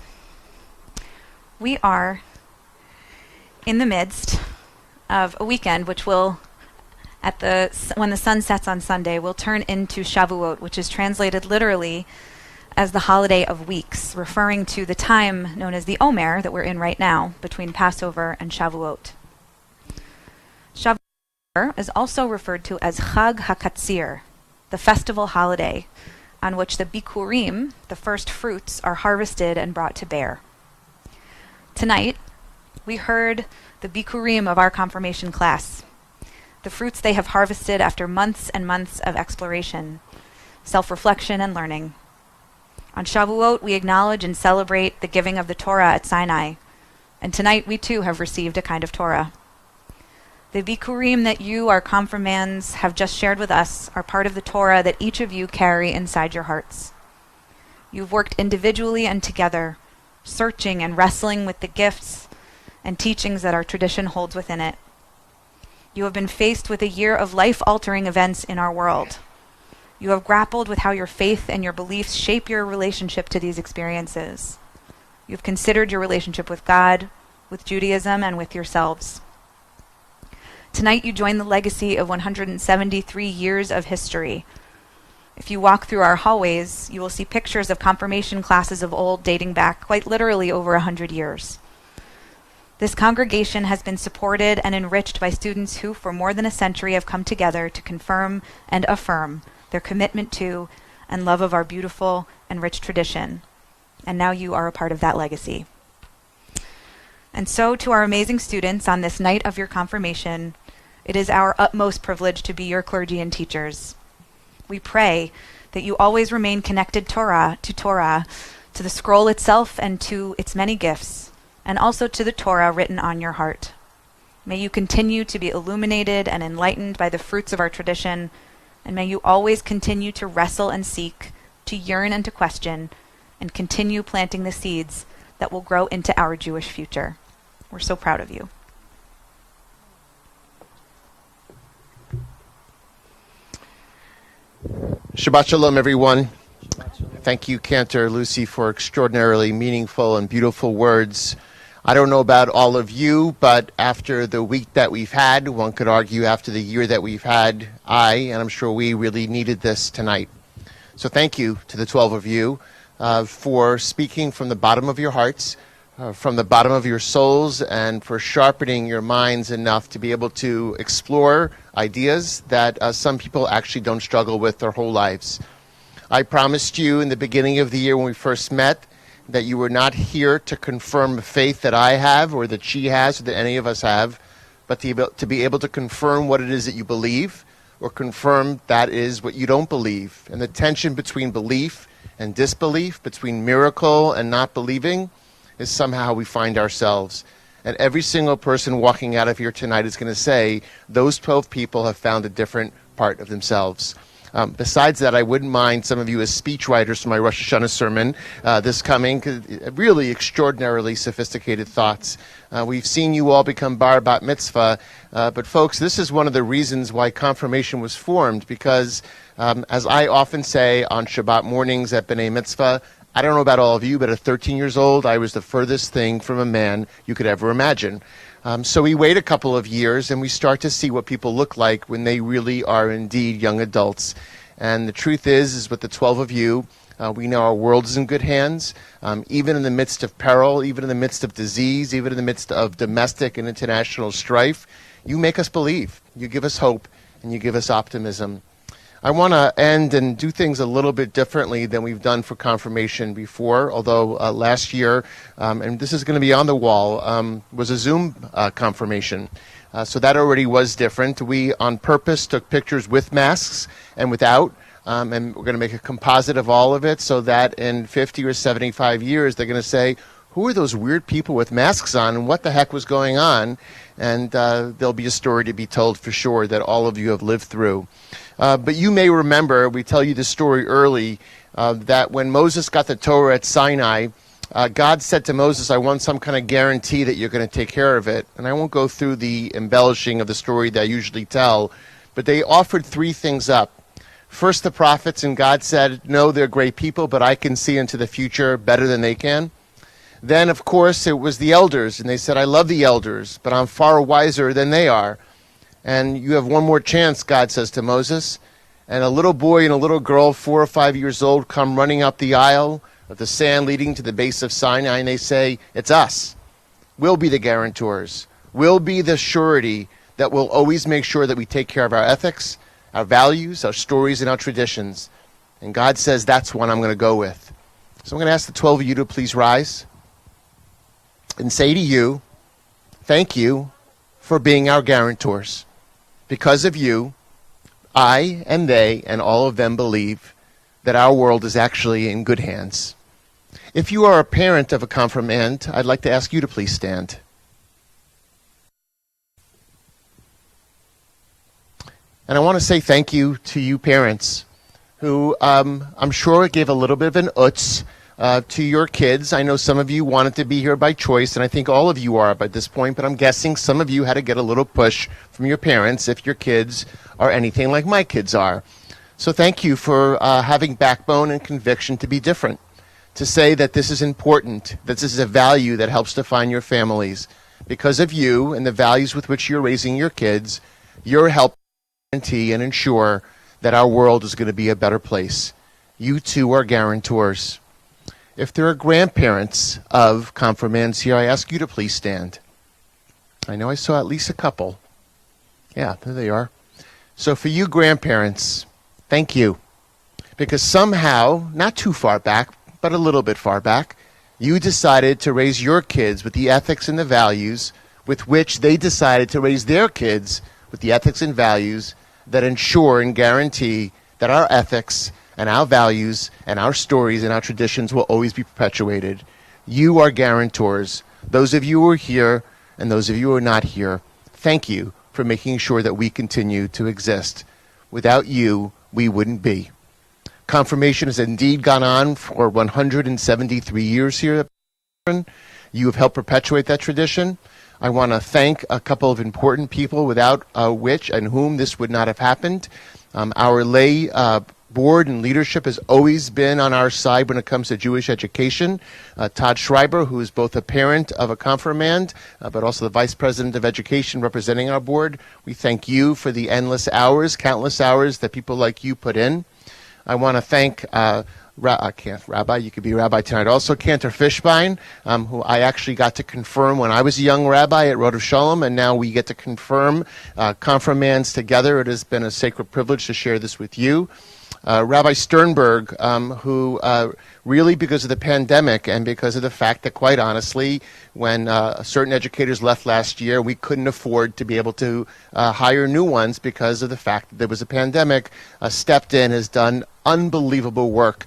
we are in the midst of a weekend which will, when the sun sets on Sunday, will turn into Shavuot, which is translated literally as the holiday of weeks, referring to the time known as the Omer that we're in right now, between Passover and Shavuot. Shavuot is also referred to as Chag HaKatzir, the festival holiday, on which the bikurim, the first fruits, are harvested and brought to bear. Tonight, we heard the bikurim of our confirmation class, the fruits they have harvested after months and months of exploration, self-reflection, and learning. On Shavuot, we acknowledge and celebrate the giving of the Torah at Sinai, and tonight we too have received a kind of Torah. The bikurim that you, our confirmands, have just shared with us are part of the Torah that each of you carry inside your hearts. You've worked individually and together, searching and wrestling with the gifts and teachings that our tradition holds within it. You have been faced with a year of life-altering events in our world. You have grappled with how your faith and your beliefs shape your relationship to these experiences. You've considered your relationship with God, with Judaism, and with yourselves. Tonight you join the legacy of 173 years of history. If you walk through our hallways, you will see pictures of confirmation classes of old dating back quite literally over 100 years. This congregation has been supported and enriched by students who, for more than a century, have come together to confirm and affirm their commitment to and love of our beautiful and rich tradition. And now you are a part of that legacy. And so, to our amazing students on this night of your confirmation, it is our utmost privilege to be your clergy and teachers. We pray that you always remain connected to Torah, to the scroll itself and to its many gifts, and also to the Torah written on your heart. May you continue to be illuminated and enlightened by the fruits of our tradition, and may you always continue to wrestle and seek, to yearn and to question, and continue planting the seeds that will grow into our Jewish future. We're so proud of you. Shabbat Shalom, everyone. Thank you, Cantor Lucy, for extraordinarily meaningful and beautiful words. I don't know about all of you, but after the week that we've had, one could argue after the year that we've had, and I'm sure we really needed this tonight. So thank you to the 12 of you for speaking from the bottom of your hearts, from the bottom of your souls, and for sharpening your minds enough to be able to explore ideas that some people actually don't struggle with their whole lives. I promised you in the beginning of the year when we first met that you were not here to confirm faith that I have or that she has or that any of us have, but to be able to confirm what it is that you believe or confirm that is what you don't believe. And the tension between belief and disbelief, between miracle and not believing, is somehow we find ourselves. And every single person walking out of here tonight is going to say, those 12 people have found a different part of themselves. Besides that, I wouldn't mind some of you as speechwriters for my Rosh Hashanah sermon this coming. Really extraordinarily sophisticated thoughts. We've seen you all become bar bat mitzvah, but folks, this is one of the reasons why confirmation was formed, because as I often say on Shabbat mornings at B'nai Mitzvah, I don't know about all of you, but at 13 years old, I was the furthest thing from a man you could ever imagine. So we wait a couple of years and we start to see what people look like when they really are indeed young adults. And the truth is with the 12 of you, we know our world is in good hands. Even in the midst of peril, even in the midst of disease, even in the midst of domestic and international strife, you make us believe. You give us hope and you give us optimism. I want to end and do things a little bit differently than we've done for confirmation before, although last year, and this is going to be on the wall, was a Zoom confirmation. So that already was different. We, on purpose, took pictures with masks and without, and we're going to make a composite of all of it so that in 50 or 75 years, they're going to say, who are those weird people with masks on and what the heck was going on? And there'll be a story to be told for sure that all of you have lived through. But you may remember, we tell you the story early, that when Moses got the Torah at Sinai, God said to Moses, I want some kind of guarantee that you're going to take care of it. And I won't go through the embellishing of the story that I usually tell, but they offered three things up. First, the prophets, and God said, no, they're great people, but I can see into the future better than they can. Then, of course, it was the elders, and they said, I love the elders, but I'm far wiser than they are. And you have one more chance, God says to Moses. And a little boy and a little girl, 4 or 5 years old, come running up the aisle of the sand leading to the base of Sinai, and they say, it's us. We'll be the guarantors. We'll be the surety that will always make sure that we take care of our ethics, our values, our stories, and our traditions. And God says, that's one I'm going to go with. So I'm going to ask the 12 of you to please rise and say to you, thank you for being our guarantors. Because of you, I and they and all of them believe that our world is actually in good hands. If you are a parent of a confirmand, I'd like to ask you to please stand. And I want to say thank you to you parents who I'm sure gave a little bit of an utz to your kids. I know some of you wanted to be here by choice, and I think all of you are by this point, but I'm guessing some of you had to get a little push from your parents if your kids are anything like my kids are. So thank you for having backbone and conviction to be different, to say that this is important, that this is a value that helps define your families. Because of you and the values with which you're raising your kids, you're helping guarantee and ensure that our world is going to be a better place. You too are guarantors. If there are grandparents of confirmands here, I ask you to please stand. I know I saw at least a couple. Yeah, there they are. So for you grandparents, thank you. Because somehow, not too far back, but a little bit far back, you decided to raise your kids with the ethics and the values with which they decided to raise their kids with the ethics and values that ensure and guarantee that our ethics and our values and our stories and our traditions will always be perpetuated. You are guarantors. Those of you who are here and those of you who are not here, thank you for making sure that we continue to exist. Without you, we wouldn't be. Confirmation has indeed gone on for 173 years here at Jeshurun. You have helped perpetuate that tradition. I want to thank a couple of important people without which and whom this would not have happened. Our lay board and leadership has always been on our side when it comes to Jewish education. Todd Schreiber, who is both a parent of a confirmand, but also the Vice President of Education representing our board. We thank you for the endless hours, countless hours that people like you put in. I want to thank Rabbi, you could be Rabbi tonight. Also, Cantor Fishbein, who I actually got to confirm when I was a young rabbi at Erev Shalom, and now we get to confirm confirmands together. It has been a sacred privilege to share this with you. Rabbi Sternberg, who really, because of the pandemic and because of the fact that, quite honestly, when certain educators left last year, we couldn't afford to be able to hire new ones because of the fact that there was a pandemic, stepped in, has done unbelievable work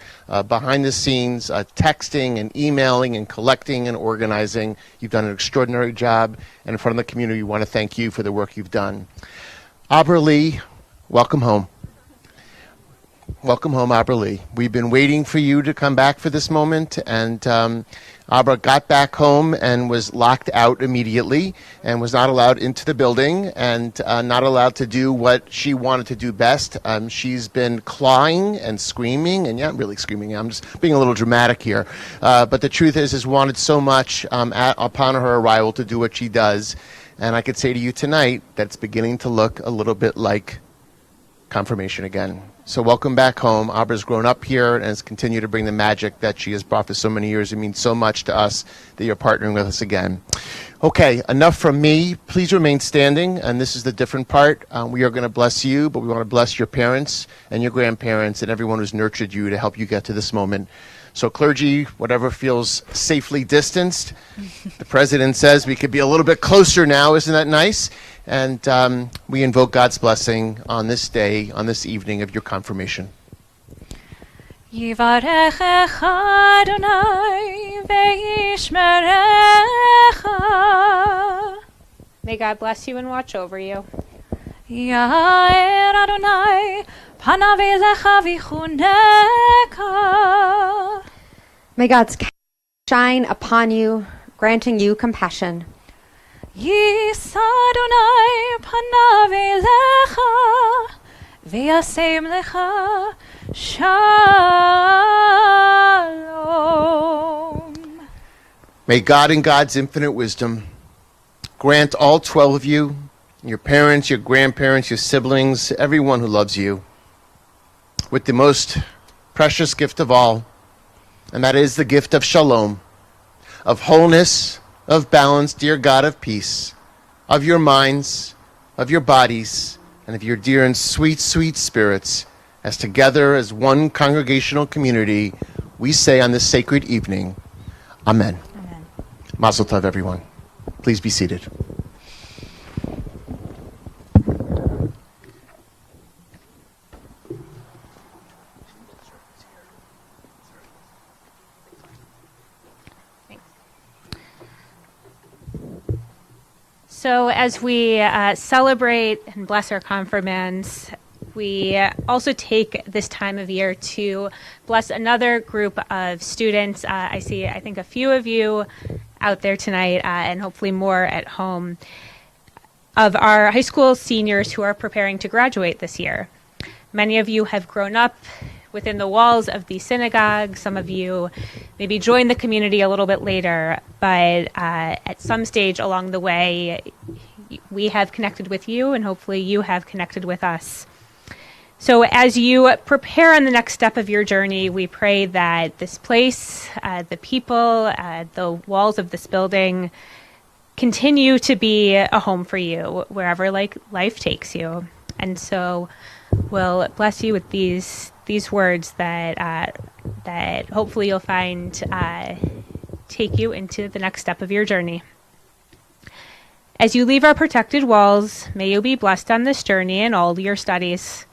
behind the scenes, texting and emailing and collecting and organizing. You've done an extraordinary job, and in front of the community, we want to thank you for the work you've done. Abra Lee, welcome home. Welcome home, Abra Lee. We've been waiting for you to come back for this moment, and Abra got back home and was locked out immediately and was not allowed into the building and not allowed to do what she wanted to do best. She's been clawing and screaming, and yeah, I'm really screaming. I'm just being a little dramatic here. But the truth is wanted so much upon her arrival to do what she does. And I could say to you tonight that it's beginning to look a little bit like confirmation again. So welcome back home. Abra's grown up here and has continued to bring the magic that she has brought for so many years. It means so much to us that you're partnering with us again. Okay, enough from me. Please remain standing, and this is the different part. We are going to bless you, but we want to bless your parents and your grandparents and everyone who's nurtured you to help you get to this moment. So clergy, whatever feels safely distanced. The president says we could be a little bit closer now. Isn't that nice? And we invoke God's blessing on this day, on this evening of your confirmation. Yivarechecha Adonai ve'yishmerecha. May God bless you and watch over you. Yair Adonai panav elecha v'chuneka. May God's shine upon you, granting you compassion. Yis Adonai panav elecha v'yasem lecha shalom. May God in God's infinite wisdom grant all 12 of you, your parents, your grandparents, your siblings, everyone who loves you, with the most precious gift of all, and that is the gift of shalom, of wholeness, of balance, dear God of peace, of your minds, of your bodies, and of your dear and sweet, sweet spirits, as together as one congregational community, we say on this sacred evening, Amen. Amen. Mazel tov, everyone. Please be seated. So as we celebrate and bless our confirmands, we also take this time of year to bless another group of students. I think a few of you out there tonight and hopefully more at home, of our high school seniors who are preparing to graduate this year. Many of you have grown up within the walls of the synagogue. Some of you maybe joined the community a little bit later, but at some stage along the way, we have connected with you, and hopefully you have connected with us. So as you prepare on the next step of your journey, we pray that this place, the people, the walls of this building continue to be a home for you wherever life takes you. And so we'll bless you with these words that hopefully you'll find take you into the next step of your journey. As you leave our protected walls, may you be blessed on this journey and all your studies.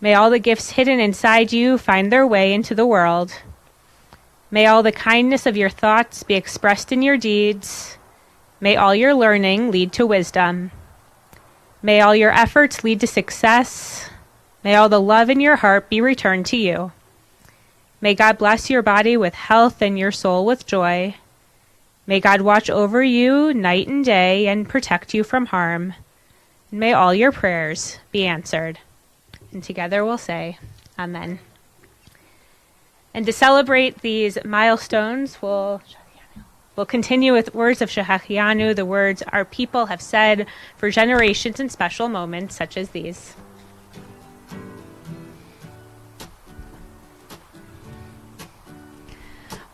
May all the gifts hidden inside you find their way into the world. May all the kindness of your thoughts be expressed in your deeds. May all your learning lead to wisdom. May all your efforts lead to success. May all the love in your heart be returned to you. May God bless your body with health and your soul with joy. May God watch over you night and day and protect you from harm. And may all your prayers be answered. And together we'll say, Amen. And to celebrate these milestones, we'll continue with words of Shehachianu, the words our people have said for generations in special moments such as these.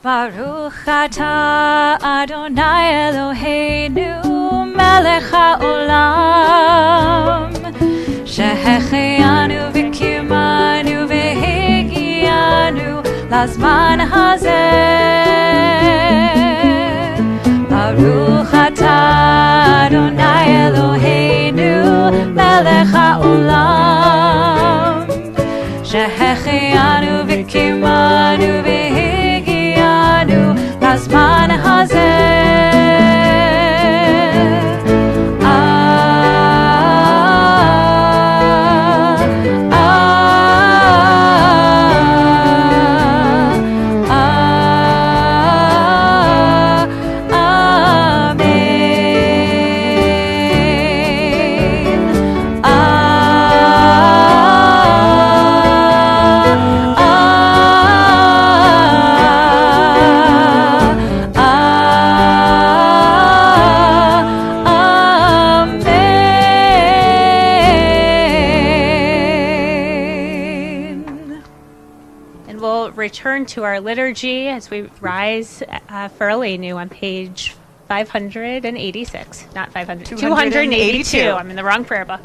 Baruch atah Adonai Eloheinu melech haolam shehechianu v'kimanu v'higianu lazman hazeh. Baruch atah Adonai Eloheinu melech haolam shehechianu v'kimanu v'higianu lazman hazeh. return to our liturgy as we rise for Aleinu on page 586, not 500, 282. I'm in the wrong prayer book.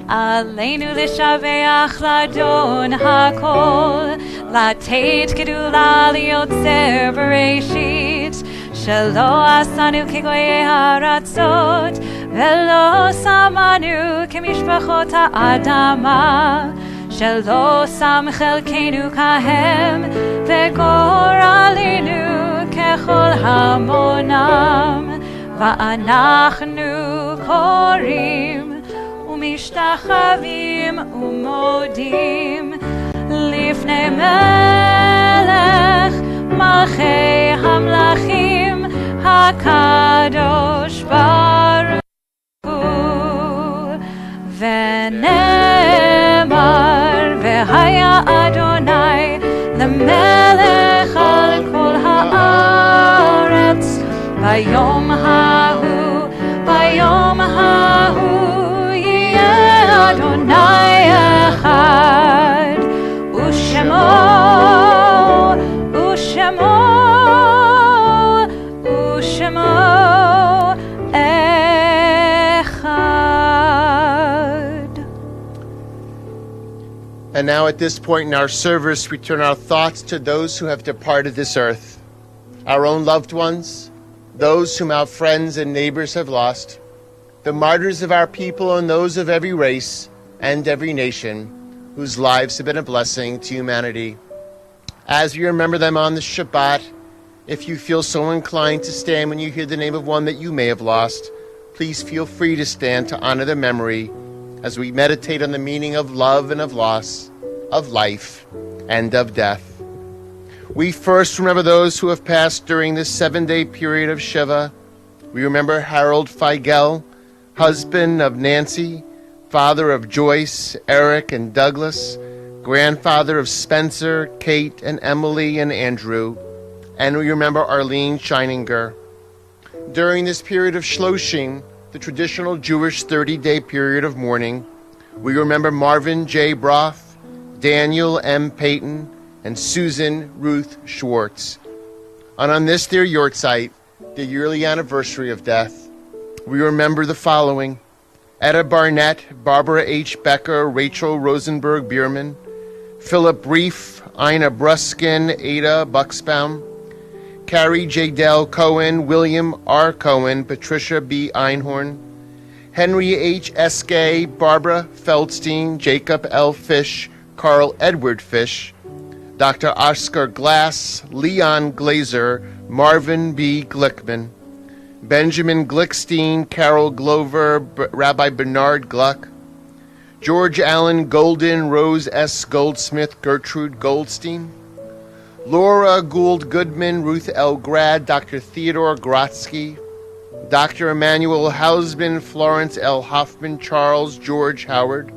Aleinu l'shaveach l'Adon hakol, לתת גדולה ליוצר בראשית, שלא עשנו כגויי הארצות, ולא שמנו כמשפחות האדמה, שלא שם חלקנו כהם, וגורלנו ככל המונם, ואנחנו קוראים ומשתחווים ומודים לפני מלך מלכי המלכים הקדוש ברוך הוא, ונאמר והיה אדוני למלך על כל הארץ ביום ההוא, ביום ההוא יהיה אדוני אחד ושמו And now at this point in our service, we turn our thoughts to those who have departed this earth, our own loved ones, those whom our friends and neighbors have lost, the martyrs of our people and those of every race and every nation, whose lives have been a blessing to humanity. As we remember them on the Shabbat, if you feel so inclined to stand when you hear the name of one that you may have lost, please feel free to stand to honor their memory as we meditate on the meaning of love and of loss, of life and of death. We first remember those who have passed during this 7-day period of Shiva. We remember Harold Feigel, husband of Nancy, father of Joyce, Eric, and Douglas, grandfather of Spencer, Kate, and Emily, and Andrew. And we remember Arlene Scheininger. During this period of Shloshim, the traditional Jewish 30-day period of mourning, we remember Marvin J. Broth, Daniel M. Payton, and Susan Ruth Schwartz. And on this their yortzeit, the yearly anniversary of death, we remember the following: Etta Barnett, Barbara H. Becker, Rachel Rosenberg Bierman, Philip Brief, Ina Bruskin, Ada Bucksbaum, Carrie J. Dell Cohen, William R. Cohen, Patricia B. Einhorn, Henry H. Eske, Barbara Feldstein, Jacob L. Fish, Carl Edward Fish, Dr. Oscar Glass, Leon Glazer, Marvin B. Glickman, Benjamin Glickstein, Carol Glover, Rabbi Bernard Gluck, George Allen Golden, Rose S. Goldsmith, Gertrude Goldstein, Laura Gould Goodman, Ruth L. Grad, Dr. Theodore Grotsky, Dr. Emmanuel Hausman, Florence L. Hoffman, Charles George Howard,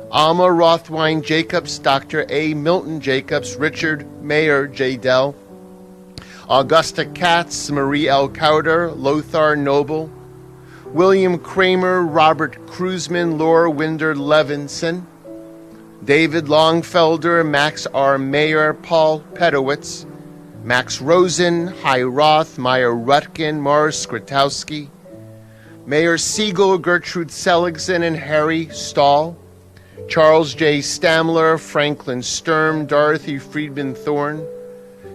Alma Rothwein Jacobs, Dr. A. Milton Jacobs, Richard Mayer J. Dell, Augusta Katz, Marie L. Cowder, Lothar Noble, William Kramer, Robert Kruzman, Laura Winder Levinson, David Longfelder, Max R. Mayer, Paul Pedowitz, Max Rosen, Hy Roth, Meyer Rutkin, Morris Skritowski, Mayor Siegel, Gertrude Seligson, and Harry Stahl, Charles J. Stamler, Franklin Sturm, Dorothy Friedman Thorne,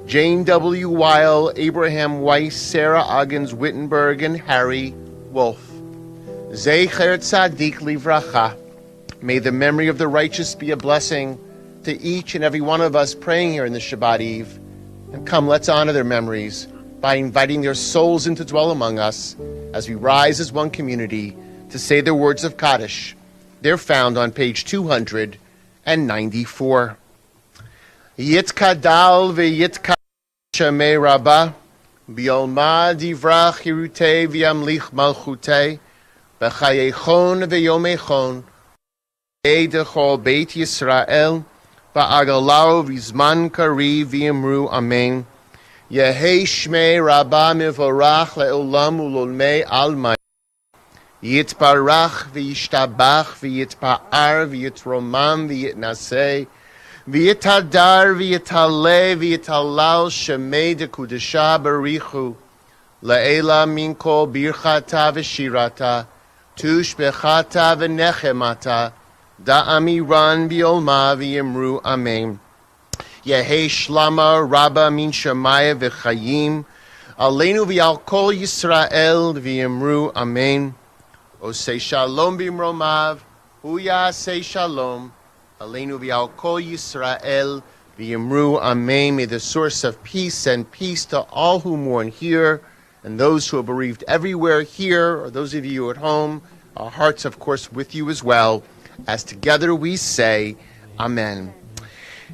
Jane W. Weil, Abraham Weiss, Sarah Oggins Wittenberg, and Harry Wolf. Zecher Tzadik Livracha. May the memory of the righteous be a blessing to each and every one of us praying here in the Shabbat Eve. And come, let's honor their memories by inviting their souls in to dwell among us as we rise as one community to say the words of Kaddish. They're found on page 294. Yitkadal ve'yitkad shamei rabbah bi'olma divrach hirutei v'yamlich malchutei b'chayechon ve'yomechon Eidechol Beit Yisrael, Ba'agalau Vizman Kari V'imru Amen. Yehei Shmei Rabbah Mivorach Le'olam Ulolmei Almai. Yitbarach V'yishtabach V'yitpa'ar V'yitromam V'yitnasei V'yitadar v'yitale v'yitalal shemei dekudesha barichu. La'ela min kol birchata v'shirata. Tush bechata v'nechemata. Da'amiran v'yolma v'yimru amen. Yehe shlama rabba min shemaya v'chayim. Aleinu v'yal kol Yisrael v'yimru amen. Osei shalom b'imromav. Huya say shalom. Aleinu v'yal kol Yisrael v'yimru amen. May the source of peace send peace to all who mourn here and those who are bereaved everywhere here, or those of you at home. Our hearts, of course, with you as well. As together we say, Amen.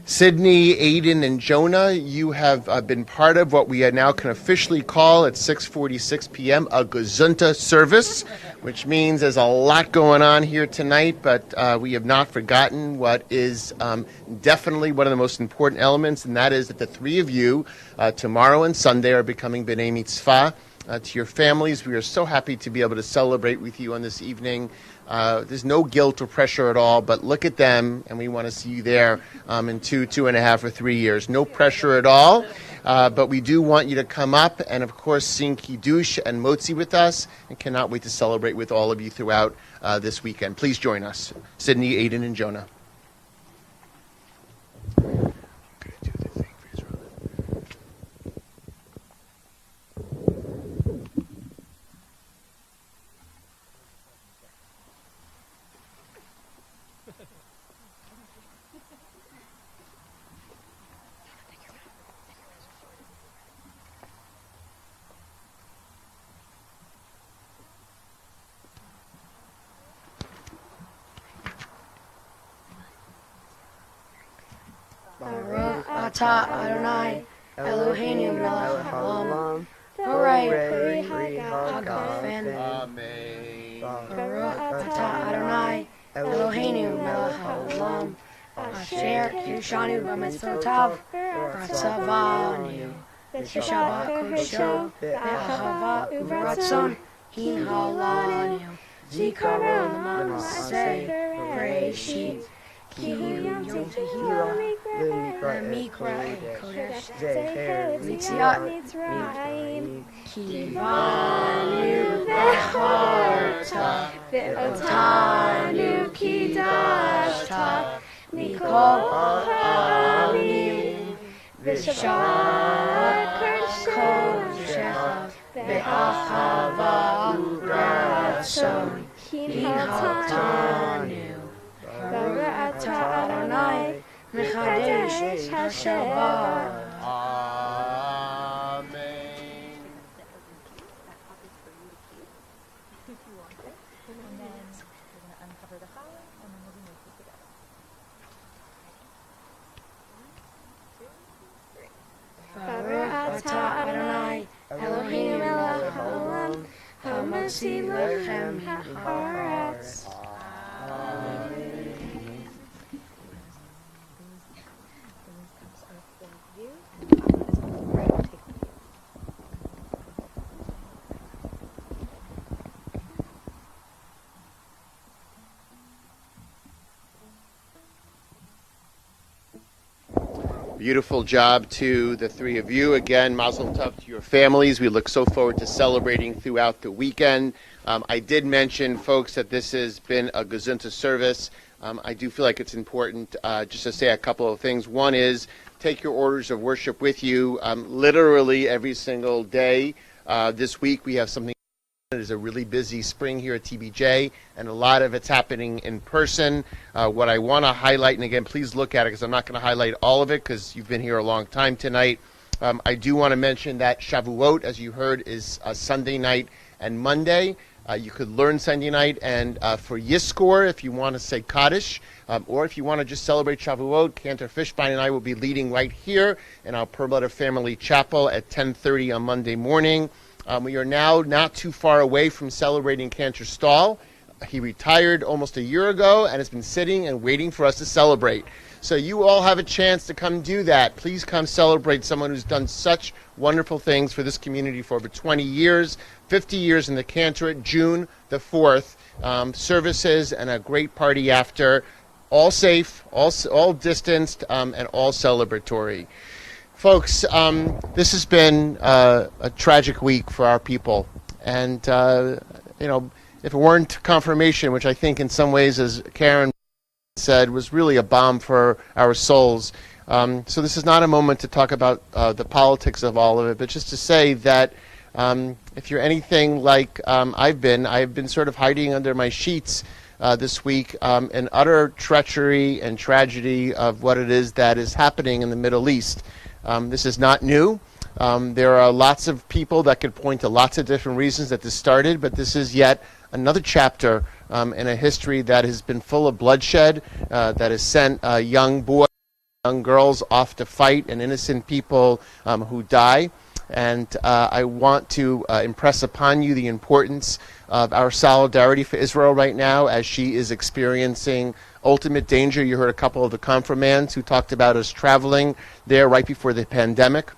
Sydney, Aiden, and Jonah, you have been part of what we now can officially call at 6:46 p.m. a Gesundheit service, which means there's a lot going on here tonight, but we have not forgotten what is definitely one of the most important elements, and that is that the three of you, tomorrow and Sunday, are becoming B'nai Mitzvah. To your families, we are so happy to be able to celebrate with you on this evening. There's no guilt or pressure at all, but look at them, and we want to see you there in 2.5, or 3 years. No pressure at all, but we do want you to come up and, of course, sing Kiddush and Motzi with us, and cannot wait to celebrate with all of you throughout this weekend. Please join us. Sydney, Aiden, and Jonah. Baruch atah Adonai Eloheinu melech haolam Borei pri hagafen. Amen. Baruch atah Adonai Eloheinu melech haolam Asher kishanu b'mitzvotav v'ratzavanu v'shabbat kodesho v'achava u'ratzon hinhalanu zikaron l'maaseh Bereshit Ki Yom Tehillah Mikra Kodesh Zecher Litziat Mitzrayim Kivanu Becharta Ve'otanu Kidashta Mikol Ha'amim V'shabbat Kodeshecha Ve'achava U'ratzon Hinhaltanu Baruch atah Adonai Mechadesh HaShabbat. Amen. Baruch atah Adonai Eloheinu melech haolam hamotzi lechem min haaretz. Beautiful job to the three of you. Again, Mazel Tov to your families. We look so forward to celebrating throughout the weekend. I did mention, folks, that this has been a Gesundheit service. I do feel like it's important just to say a couple of things. One is, take your orders of worship with you literally every single day. This week we have something. It is a really busy spring here at TBJ, and a lot of it's happening in person. What I want to highlight, and again, please look at it because I'm not going to highlight all of it because you've been here a long time tonight. I do want to mention that Shavuot, as you heard, is Sunday night and Monday. You could learn Sunday night, and for Yizkor, if you want to say Kaddish, or if you want to just celebrate Shavuot, Cantor Fishbein and I will be leading right here in our Pearl Butter Family Chapel at 10:30 on Monday morning. We are now not too far away from celebrating Cantor Stahl. He retired almost a year ago and has been sitting and waiting for us to celebrate. So you all have a chance to come do that. Please come celebrate someone who's done such wonderful things for this community for over 20 years, 50 years in the Cantorate, June the 4th, services and a great party after. all safe, all distanced, and all celebratory. Folks, this has been a tragic week for our people. And, if it weren't confirmation, which I think in some ways, as Karen said, was really a balm for our souls. So this is not a moment to talk about the politics of all of it, but just to say that if you're anything like I've been sort of hiding under my sheets this week in utter treachery and tragedy of what it is that is happening in the Middle East. This is not new. There are lots of people that could point to lots of different reasons that this started, but this is yet another chapter in a history that has been full of bloodshed, that has sent young boys, young girls off to fight, and innocent people who die. And I want to impress upon you the importance of our solidarity for Israel right now as she is experiencing ultimate danger. You heard a couple of the confirmands who talked about us traveling there right before the pandemic.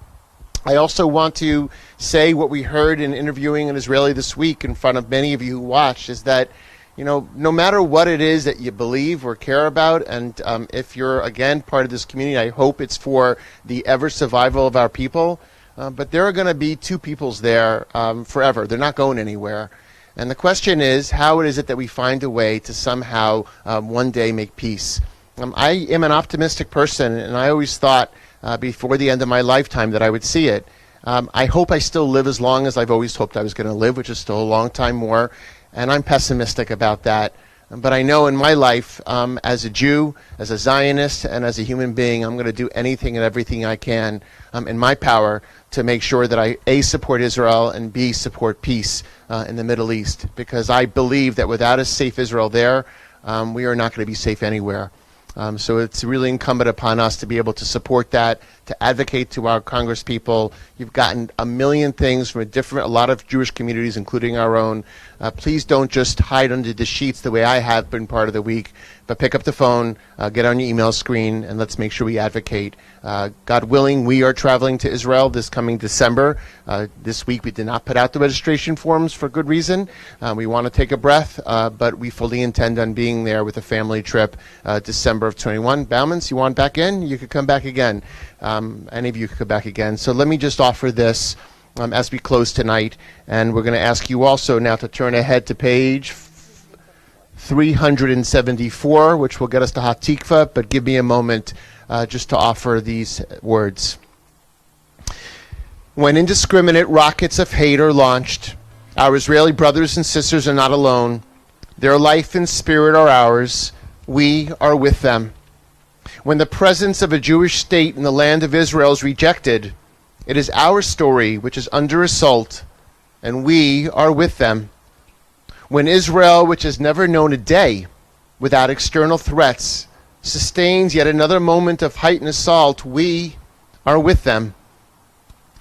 I also want to say what we heard in interviewing an Israeli this week in front of many of you who watched is that, no matter what it is that you believe or care about, and if you're, again, part of this community, I hope it's for the ever survival of our people. But there are going to be two peoples there forever. They're not going anywhere. And the question is, how is it that we find a way to somehow one day make peace? I am an optimistic person, and I always thought before the end of my lifetime that I would see it. I hope I still live as long as I've always hoped I was going to live, which is still a long time more, and I'm pessimistic about that. But I know in my life, as a Jew, as a Zionist, and as a human being, I'm going to do anything and everything I can in my power to make sure that I, A, support Israel, and B, support peace in the Middle East, because I believe that without a safe Israel there, we are not going to be safe anywhere. So it's really incumbent upon us to be able to support that, to advocate to our Congress people. You've gotten a million things from a lot of Jewish communities, including our own. Please don't just hide under the sheets the way I have been part of the week, but pick up the phone, get on your email screen, and let's make sure we advocate. God willing, we are traveling to Israel this coming December. This week we did not put out the registration forms for good reason. We want to take a breath, but we fully intend on being there with a family trip December of 21. Baumans, you want back in? You could come back again. Any of you could come back again. So let me just offer this as we close tonight, and we're going to ask you also now to turn ahead to page 374, which will get us to Hatikva, but give me a moment just to offer these words. When indiscriminate rockets of hate are launched, our Israeli brothers and sisters are not alone. Their life and spirit are ours. We are with them. When the presence of a Jewish state in the land of Israel is rejected, it is our story which is under assault, and we are with them. When Israel, which has never known a day without external threats, sustains yet another moment of heightened assault, we are with them.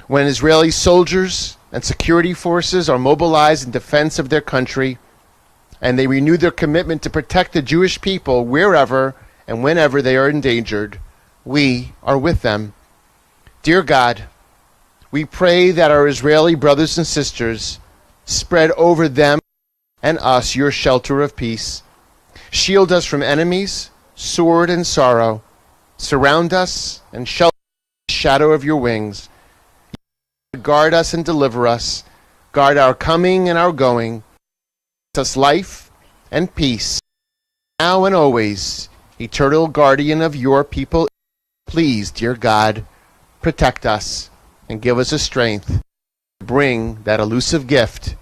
When Israeli soldiers and security forces are mobilized in defense of their country, and they renew their commitment to protect the Jewish people wherever and whenever they are endangered, we are with them. Dear God, we pray that our Israeli brothers and sisters spread over them and us your shelter of peace. Shield us from enemies, sword, and sorrow. Surround us and shelter in the shadow of your wings. Guard us and deliver us. Guard our coming and our going. Give us life and peace, now and always. Eternal guardian of your people, please, dear God, protect us and give us a strength to bring that elusive gift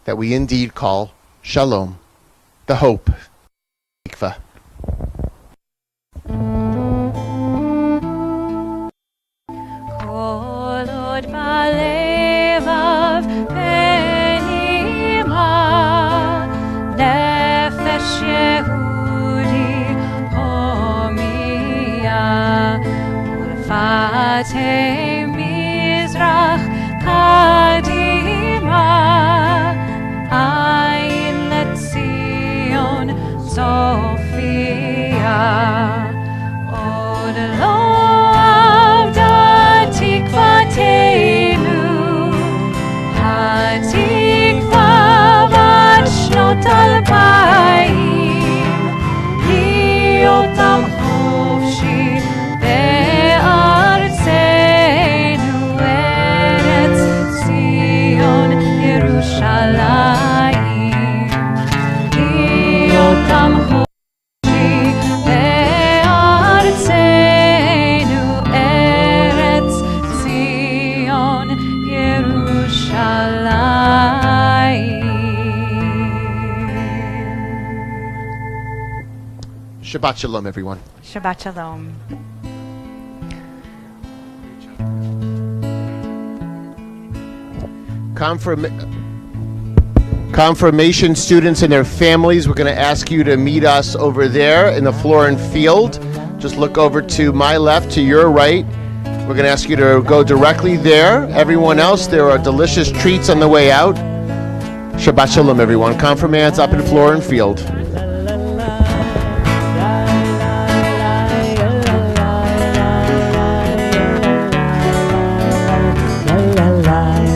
that we indeed call Shalom, the hope. Tikva. Fatei Mizrach Kadima Ayin Letzion Sophia Od Lo Avda Tikvateinu HaTikva Vat Shnot Alpayim Shabbat Shalom, everyone. Shabbat Shalom. Confirmation students and their families, we're going to ask you to meet us over there in the floor and field. Just look over to my left, to your right. We're going to ask you to go directly there. Everyone else, there are delicious treats on the way out. Shabbat Shalom, everyone. Confirmands up in floor and field.